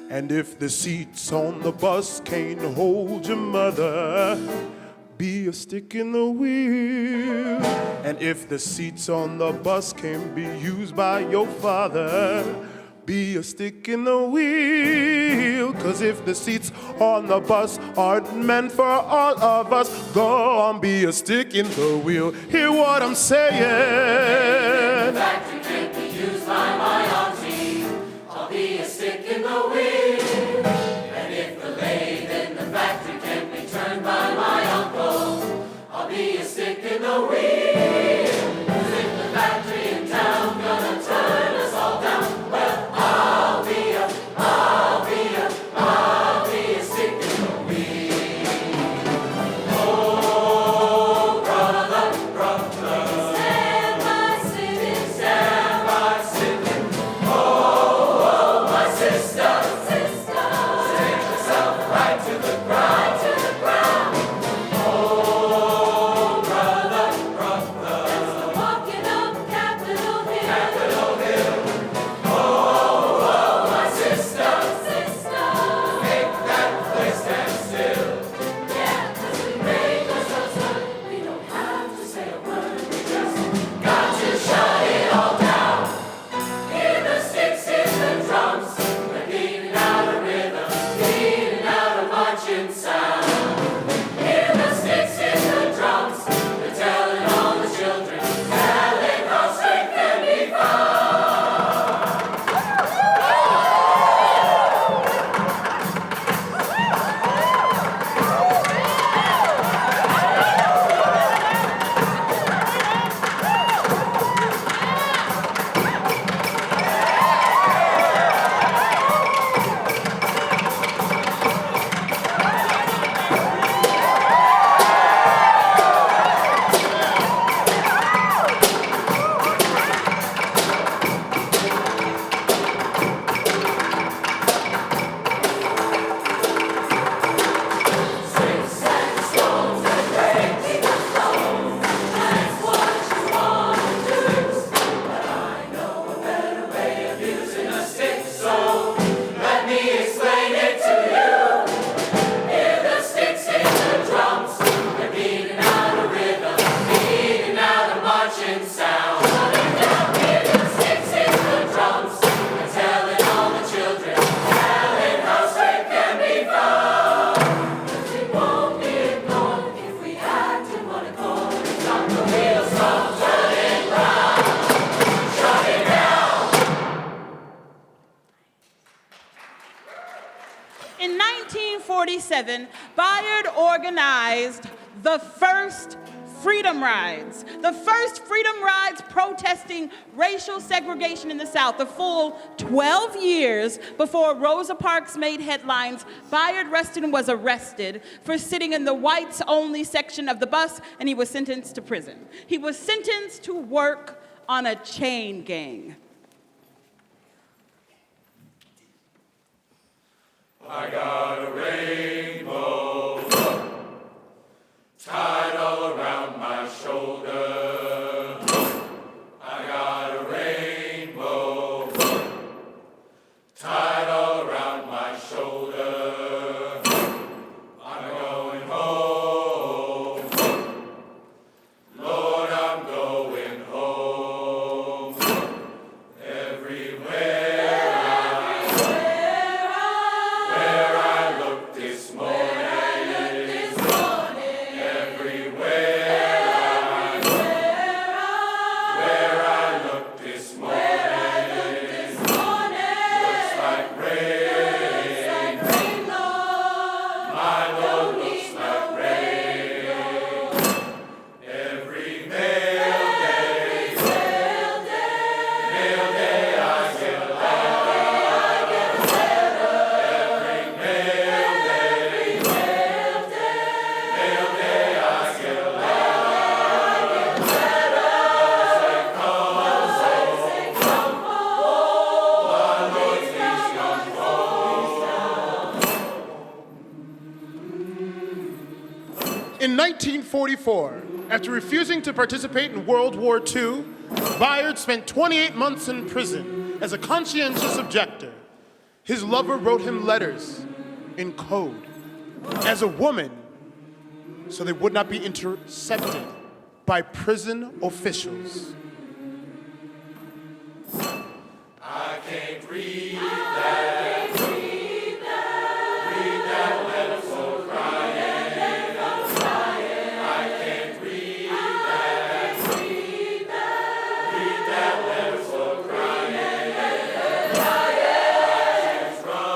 And if the seats on the bus can't hold your mother, be a stick in the wheel. And if the seats on the bus can be used by your father, be a stick in the wheel. 'Cause if the seats on the bus aren't meant for all of us, go on, be a stick in the wheel." Hear what I'm saying? The factory can't be used by my auntie, I'll be a stick in the wheel. And if the lathe in the factory can't be turned by my uncle, I'll be a stick in the wheel. 'Cause if the factory in town gonna turn us all down, well, I'll be a stick in the wheel. Oh, brother, stand by sitting. Oh, my sister, stick yourself right to the ground. Oh, brother, that's the walking up Capitol Hill. Oh, my sister, make that place stand still. Yeah, 'cause we make ourselves heard. We don't have to say a word. We just got to shut it all down. Hear the sticks, hear the drums. They're beating out a rhythm, beating out a marching sound. Hear the sticks, hear the drums. They're telling all the children, telling how strength can be found. In 1947, Bayard organized the first Freedom Rides. The first Freedom Rides protesting racial segregation in the South. The full 12 years before Rosa Parks made headlines, Bayard Rustin was arrested for sitting in the whites-only section of the bus, and he was sentenced to prison. He was sentenced to work on a chain gang. I got a rainbow tied all around my shoulder. I got a rainbow tied all around my shoulder. I'm going home. 1944, after refusing to participate in World War II, Bayard spent 28 months in prison as a conscientious objector. His lover wrote him letters in code as a woman so they would not be intercepted by prison officials. I can't read that. Read that letter for crying. I can't read that. Read that letter for crying.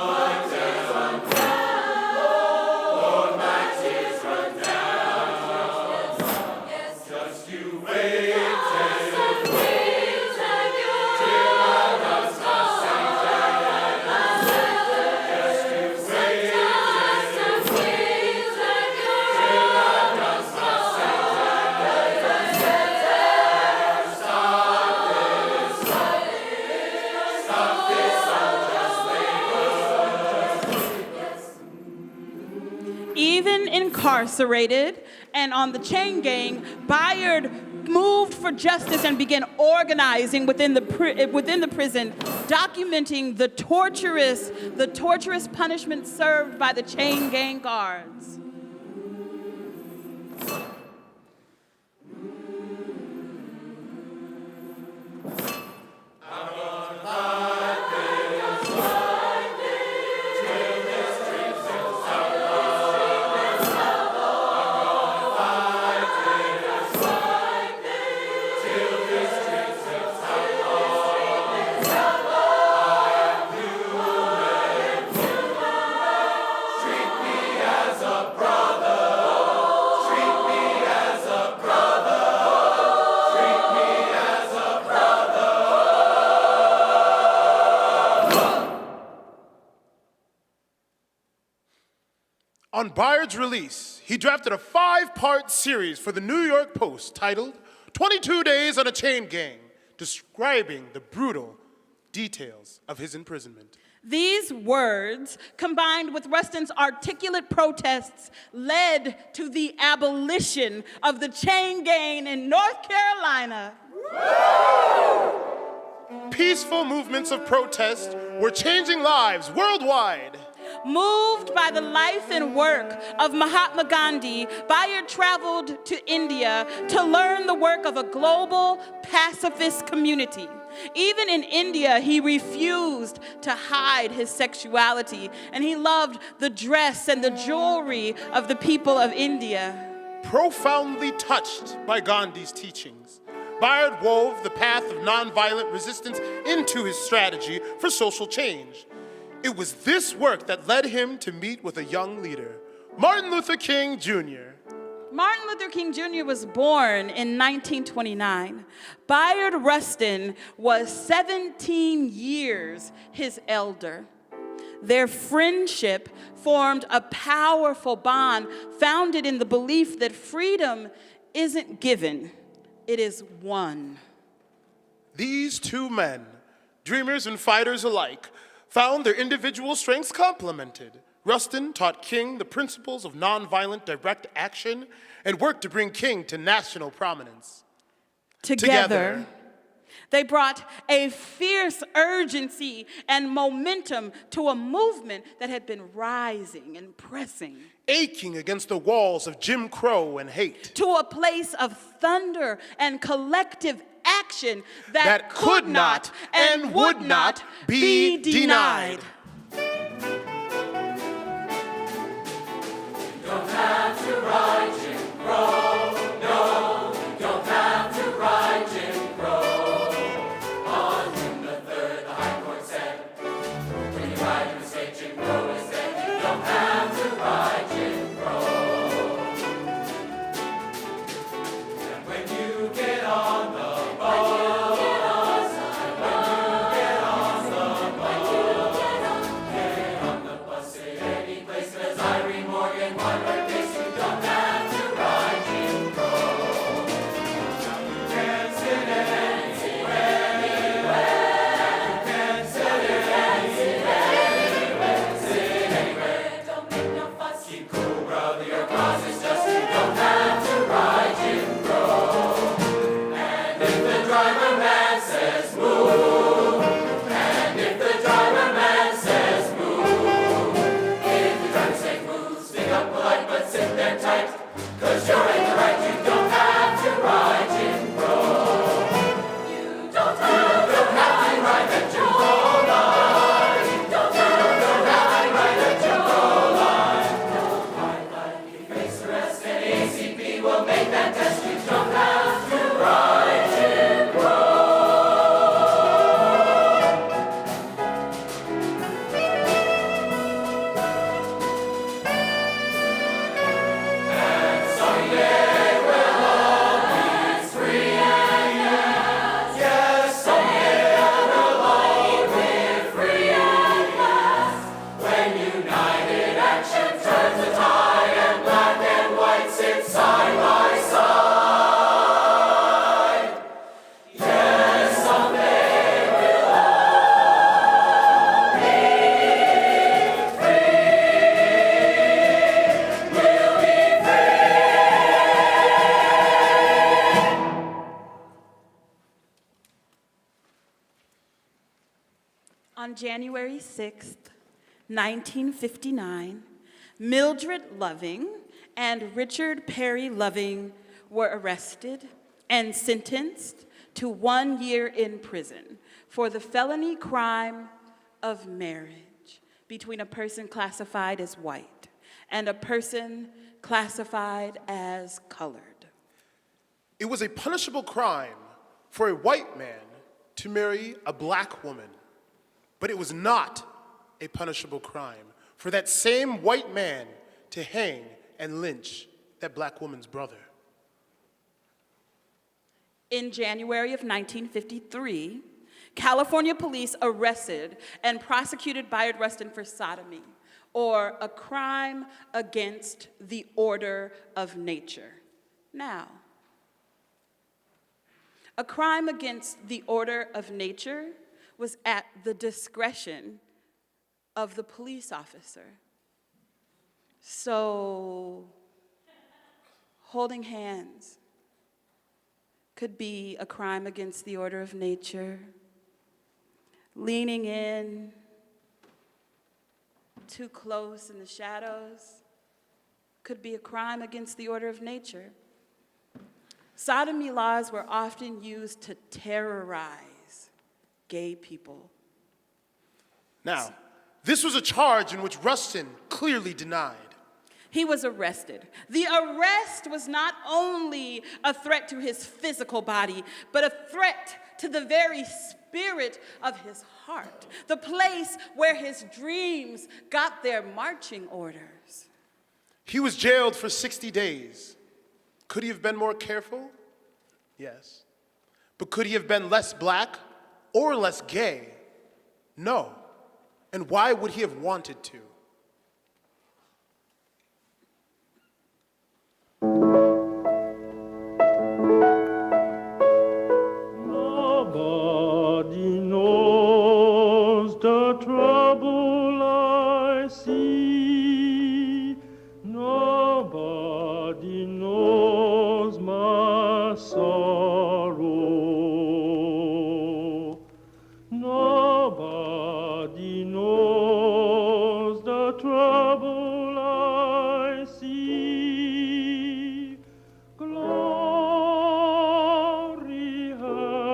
My tears run down. Lord, my tears run down. Just you wait Even incarcerated and on the chain gang, Bayard moved for justice and began organizing within the prison, documenting the torturous punishment served by the chain gang guards. On Bayard's release, he drafted a 5-part series for the New York Post titled 22 Days on a Chain Gang, describing the brutal details of his imprisonment. These words, combined with Rustin's articulate protests, led to the abolition of the chain gang in North Carolina. Peaceful movements of protest were changing lives worldwide. Moved by the life and work of Mahatma Gandhi, Bayard traveled to India to learn the work of a global pacifist community. Even in India, he refused to hide his sexuality, and he loved the dress and the jewelry of the people of India. Profoundly touched by Gandhi's teachings, Bayard wove the path of nonviolent resistance into his strategy for social change. It was this work that led him to meet with a young leader, Martin Luther King Jr. Martin Luther King Jr. was born in 1929. Bayard Rustin was 17 years his elder. Their friendship formed a powerful bond founded in the belief that freedom isn't given, it is won. These two men, dreamers and fighters alike, found their individual strengths complemented. Rustin taught King the principles of nonviolent direct action and worked to bring King to national prominence. Together, they brought a fierce urgency and momentum to a movement that had been rising and pressing. Aching against the walls of Jim Crow and hate. To a place of thunder and collective action that could not and would not be denied. Don't have to ride Jim Crow, no. Don't have to ride Jim Crow. On June the 3rd, the High Court said, when you ride, you say Jim Crow is dead. You don't have to ride Jim Crow. And when you get on the boat, when you get on the boat, On January 6th, 1959, Mildred Loving and Richard Perry Loving were arrested and sentenced to 1 year in prison for the felony crime of marriage between a person classified as white and a person classified as colored. It was a punishable crime for a white man to marry a black woman, but it was not a punishable crime for that same white man to hang and lynch that black woman's brother. In January of 1953, California police arrested and prosecuted Bayard Rustin for sodomy, or a crime against the order of nature. Now, a crime against the order of nature was at the discretion of the police officer. So, holding hands could be a crime against the order of nature. Leaning in too close in the shadows could be a crime against the order of nature. Sodomy laws were often used to terrorize gay people. Now, this was a charge in which Rustin clearly denied. He was arrested. The arrest was not only a threat to his physical body, but a threat to the very spirit of his heart, the place where his dreams got their marching orders. He was jailed for 60 days. Could he have been more careful? Yes. But could he have been less black or less gay? No. And why would he have wanted to? Nobody knows the trouble I see. Nobody knows my sorrow. Nobody knows the trouble I see. Glory, hallelujah.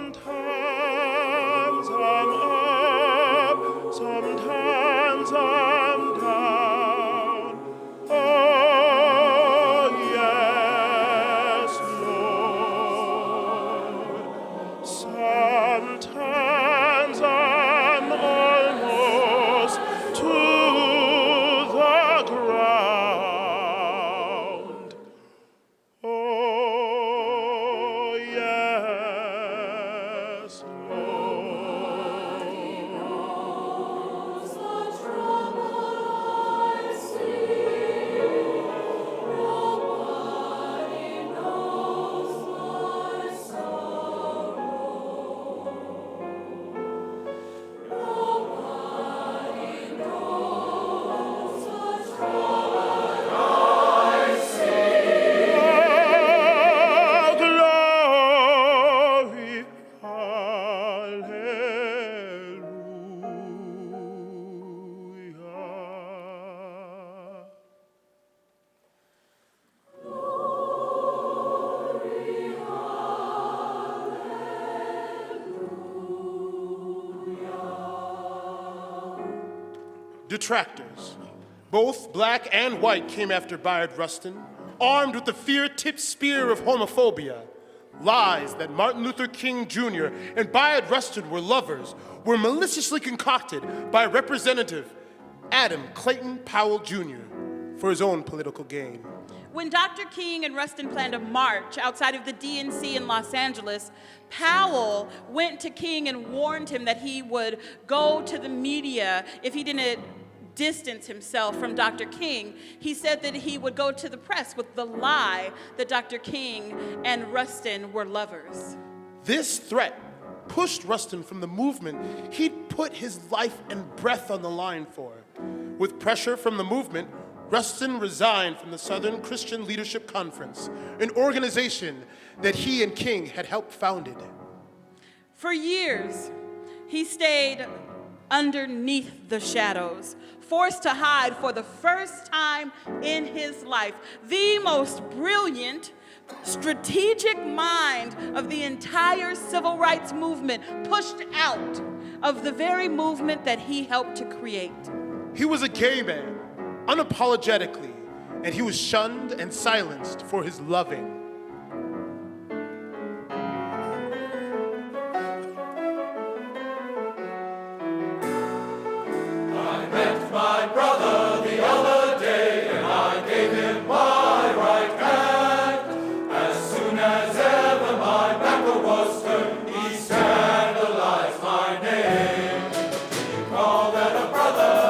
Sometimes I'm up, sometimes I'm down. Oh, yes, Lord. Sometimes I'm almost to the ground. Oh, yes, glory, hallelujah. Detractors, both black and white, came after Bayard Rustin, armed with the fear-tipped spear of homophobia. Lies that Martin Luther King Jr. and Bayard Rustin were lovers were maliciously concocted by Representative Adam Clayton Powell Jr. for his own political gain. When Dr. King and Rustin planned a march outside of the DNC in Los Angeles, Powell went to King and warned him that he would go to the media if he didn't distance himself from Dr. King. He said that he would go to the press with the lie that Dr. King and Rustin were lovers. This threat pushed Rustin from the movement he'd put his life and breath on the line for. With pressure from the movement, Rustin resigned from the Southern Christian Leadership Conference, an organization that he and King had helped founded. For years, he stayed underneath the shadows, forced to hide for the first time in his life. The most brilliant, strategic mind of the entire civil rights movement, pushed out of the very movement that he helped to create. He was a gay man, unapologetically, and he was shunned and silenced for his loving. I met my brother the other day, and I gave him my right hand. As soon as ever my back was turned, he scandalized my name. You call that a brother?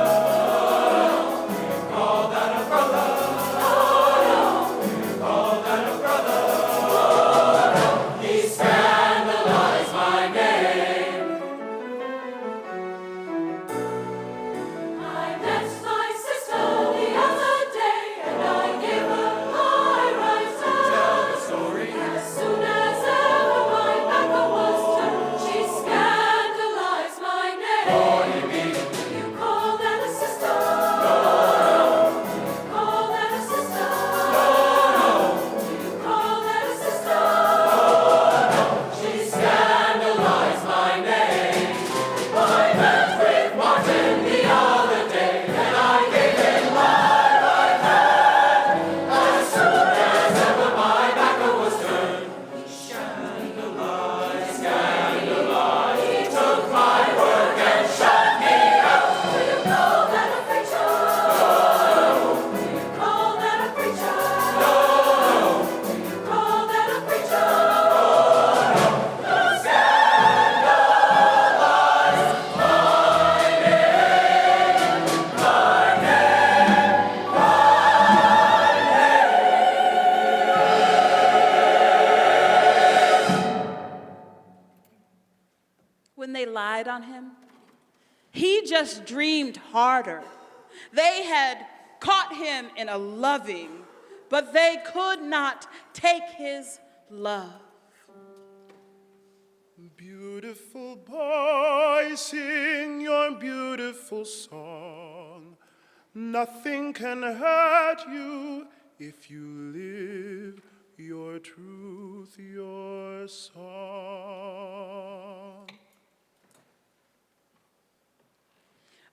When they lied on him, he just dreamed harder. They had caught him in a loving, but they could not take his love. Beautiful boy, sing your beautiful song. Nothing can hurt you if you live your truth, your song.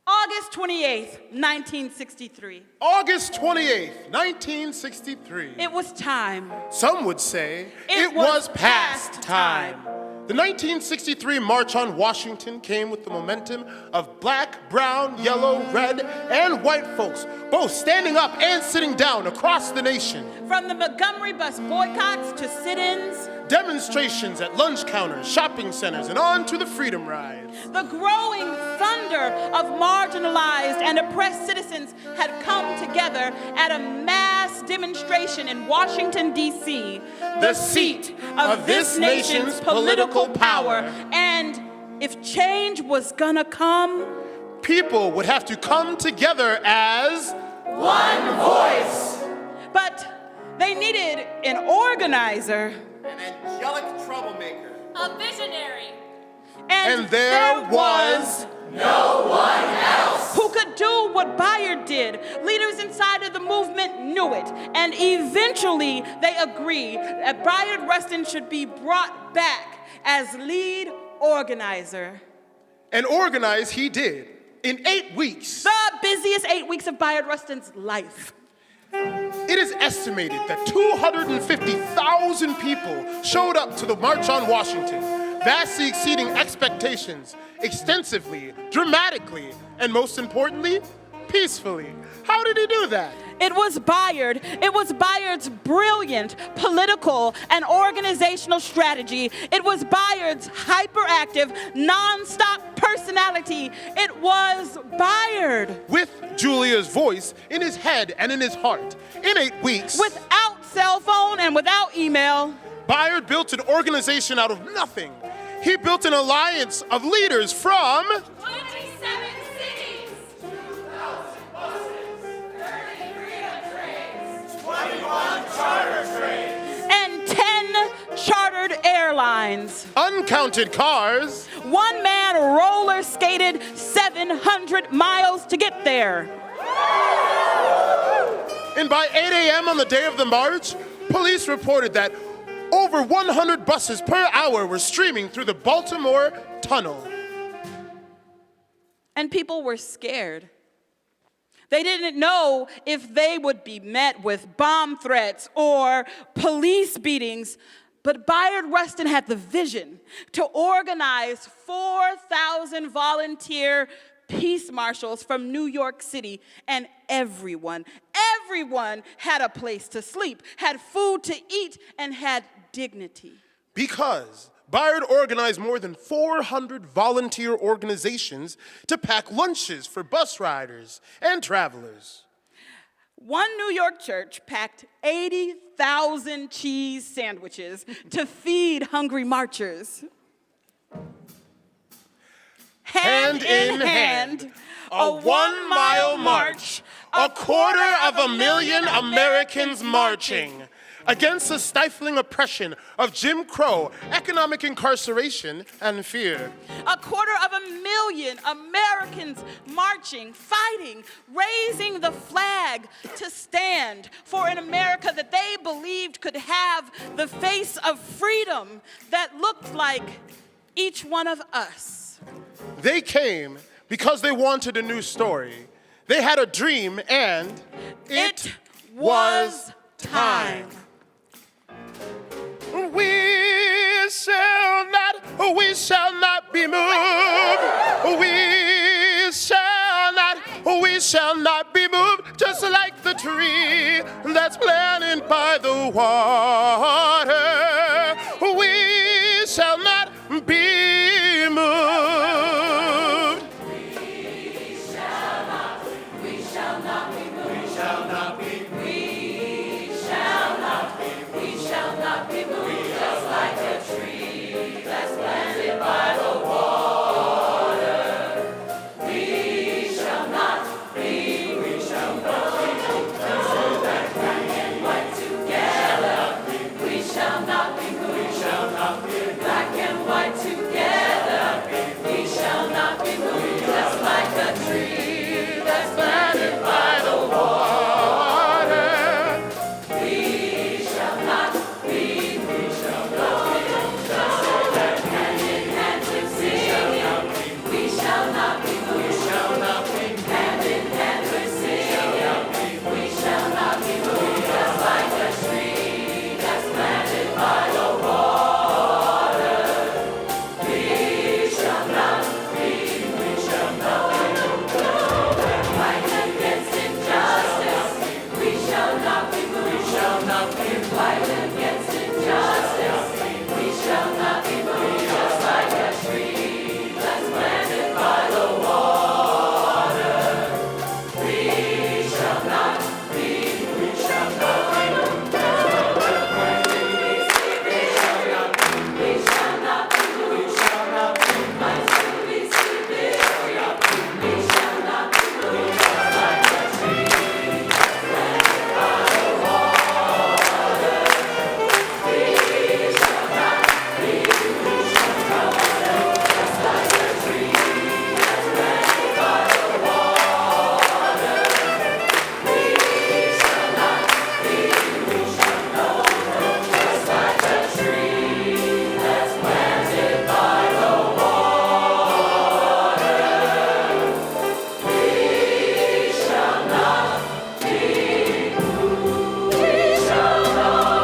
August 28th, 1963. August 28th, 1963. It was time. Some would say it was past time. The 1963 March on Washington came with the momentum of black, brown, yellow, red, and white folks, both standing up and sitting down across the nation. From the Montgomery bus boycotts to sit-ins, demonstrations at lunch counters, shopping centers, and on to the Freedom Rides. The growing thunder of marginalized and oppressed citizens had come together at a mass demonstration in Washington, D.C., the seat of this nation's political power. And if change was gonna come, people would have to come together as one voice. But they needed an organizer, an angelic troublemaker, a visionary, and there was no one else who could do what Bayard did. Leaders inside of the movement knew it, and eventually they agreed that Bayard Rustin should be brought back as lead organizer. And organize he did in 8 weeks. The busiest 8 weeks of Bayard Rustin's life. It is estimated that 250,000 people showed up to the March on Washington, vastly exceeding expectations, extensively, dramatically, and most importantly, peacefully. How did he do that? It was Bayard. It was Bayard's brilliant political and organizational strategy. It was Bayard's hyperactive, nonstop personality. It was Bayard. With Julia's voice in his head and in his heart. In 8 weeks, without cell phone and without email, Bayard built an organization out of nothing. He built an alliance of leaders from 27 cities, 2,000 buses, 33 lines. Uncounted cars. One man roller skated 700 miles to get there. And by 8 a.m. on the day of the march, police reported that over 100 buses per hour were streaming through the Baltimore Tunnel. And people were scared. They didn't know if they would be met with bomb threats or police beatings, but Bayard Rustin had the vision to organize 4,000 volunteer peace marshals from New York City, and everyone had a place to sleep, had food to eat, and had dignity. Because Bayard organized more than 400 volunteer organizations to pack lunches for bus riders and travelers. One New York church packed 80,000 cheese sandwiches to feed hungry marchers. Hand in hand, a 1 mile march, 250,000 Americans marching against the stifling oppression of Jim Crow, economic incarceration, and fear. 250,000 Americans marching, fighting, raising the flag to stand for an America that they believed could have the face of freedom that looked like each one of us. They came because they wanted a new story. They had a dream, and it was time. We shall not be moved. We shall not be moved, just like the tree that's planted by the water. We shall not be moved. We shall not be moved. We shall not be moved. We shall not be moved, just like a tree that's planted by the water. We shall not be moved. So that black and white together. We shall not be moved. Black and white together. We shall not be moved, just like a tree that's planted by the water. We shall not be moved. So that hand in hand we're singing. We shall not be moved. Hand in hand we're singing. We shall not be moved, just like a tree that's planted by the water. We shall not be moved. Fight against injustice. We shall not be moved. Fight against injustice. We shall not be moved, just like a tree that's planted by the water. We shall not be moved. We shall not be moved. We shall not be moved. My soul be sleeping. We shall not be moved, just like a tree that's planted by the water. We shall not be moved. Just like a tree that's planted by the water. We shall not be moved. Just like a tree that's planted by the water. We shall not be moved. We shall not be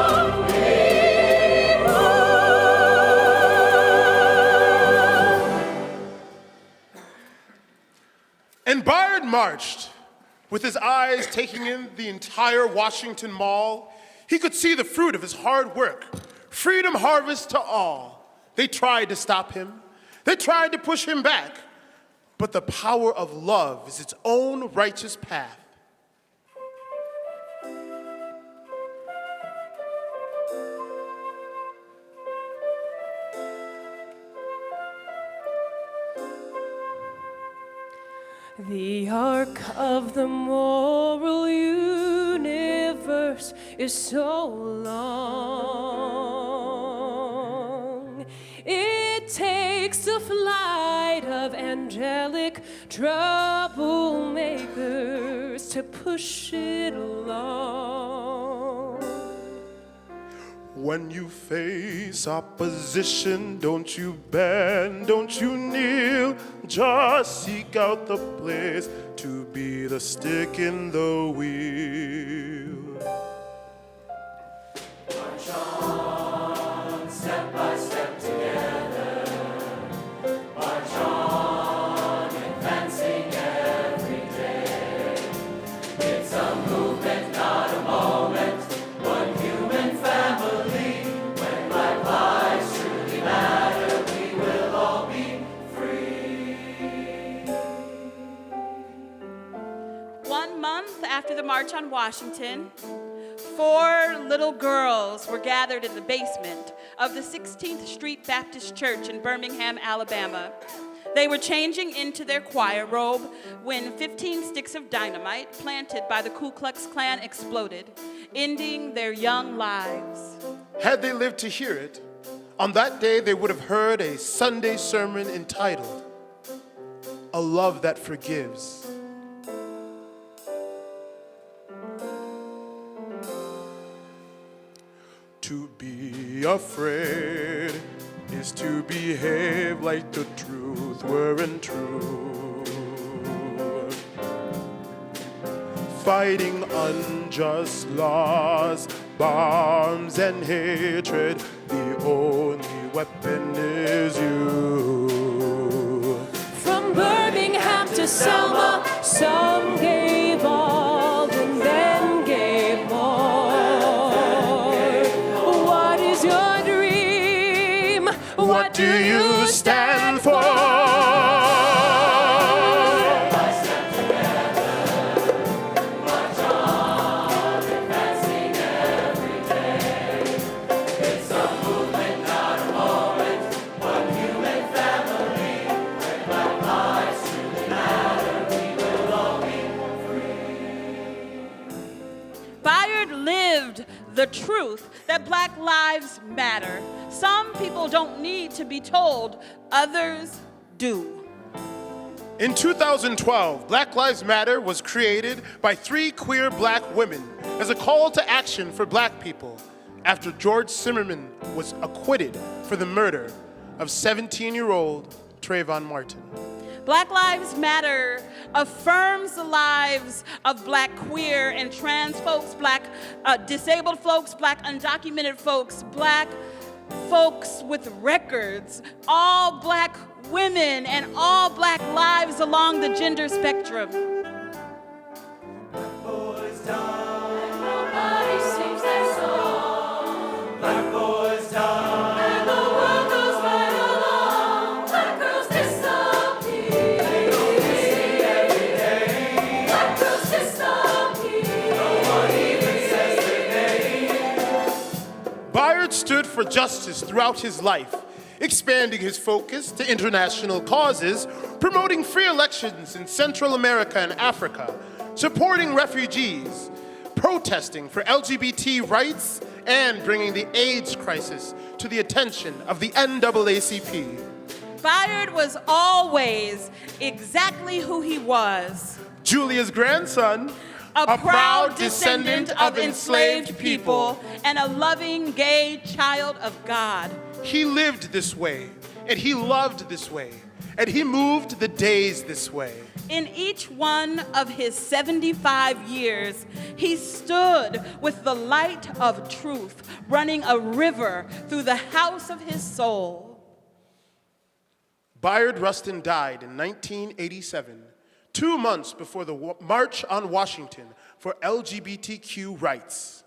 And Bayard marched, with his eyes taking in the entire Washington Mall. He could see the fruit of his hard work, freedom harvest to all. They tried to stop him. They tried to push him back. But the power of love is its own righteous path. The arc of the moral universe is so long. a flight of angelic troublemakers to push it along. When you face opposition, don't you bend, don't you kneel. Just seek out the place to be the stick in the wheel. March on, step by step together. March on, advancing every day. It's a movement, not a moment. One human family. When black lives truly matter, we will all be free. 1 month after the March on Washington, 4 little girls were gathered in the basement of the 16th Street Baptist Church in Birmingham, Alabama. They were changing into their choir robe when 15 sticks of dynamite planted by the Ku Klux Klan exploded, ending their young lives. Had they lived to hear it, on that day they would have heard a Sunday sermon entitled, A Love That Forgives. To be afraid is to behave like the truth weren't true. Fighting unjust laws, bombs and hatred, the only weapon is you. From Birmingham to Selma, some gave all and then gave more. What is your dream? What do you stand for? The truth that Black lives matter. Some people don't need to be told, others do. In 2012, Black Lives Matter was created by 3 queer black women as a call to action for black people after George Zimmerman was acquitted for the murder of 17-year-old Trayvon Martin. Black Lives Matter affirms the lives of black queer and trans folks, black disabled folks, black undocumented folks, black folks with records, all black women, and all black lives along the gender spectrum. Boys die, nobody sings their song. Black boys die, and the world goes right along. Black girls disappear. They go missing every day. Black girls disappear. No one even says their name. Bayard stood for justice throughout his life, expanding his focus to international causes, promoting free elections in Central America and Africa, supporting refugees, protesting for LGBT rights, and bringing the AIDS crisis to the attention of the NAACP. Bayard was always exactly who he was. Julia's grandson, a proud descendant of enslaved people and a loving gay child of God. He lived this way, and he loved this way, and he moved the days this way. In each one of his 75 years, he stood with the light of truth running a river through the house of his soul. Bayard Rustin died in 1987, 2 months before the March on Washington for LGBTQ rights.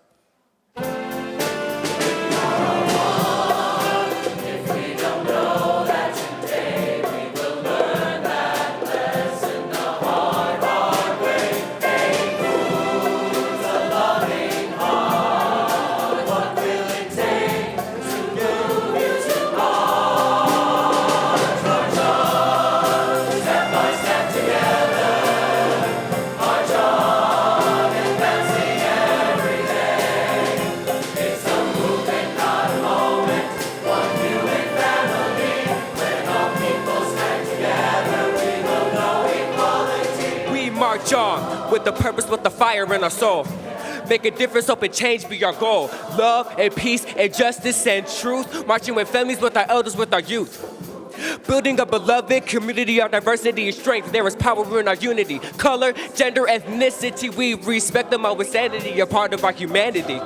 It's march on with the purpose, with the fire in our soul. Make a difference, hope and change be our goal. Love and peace and justice and truth. Marching with families, with our elders, with our youth. Building a beloved community, our diversity and strength. There is power in our unity. Color, gender, ethnicity, we respect them all with sanity, a part of our humanity.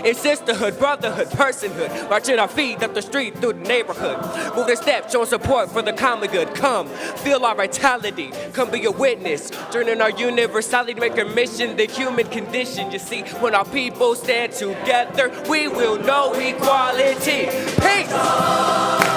It's sisterhood, brotherhood, personhood. Marching our feet up the street through the neighborhood. Move their steps, showing support for the common good. Come, feel our vitality. Come be a witness. Joining our universality, make our mission the human condition. You see, when our people stand together, we will know equality. Peace!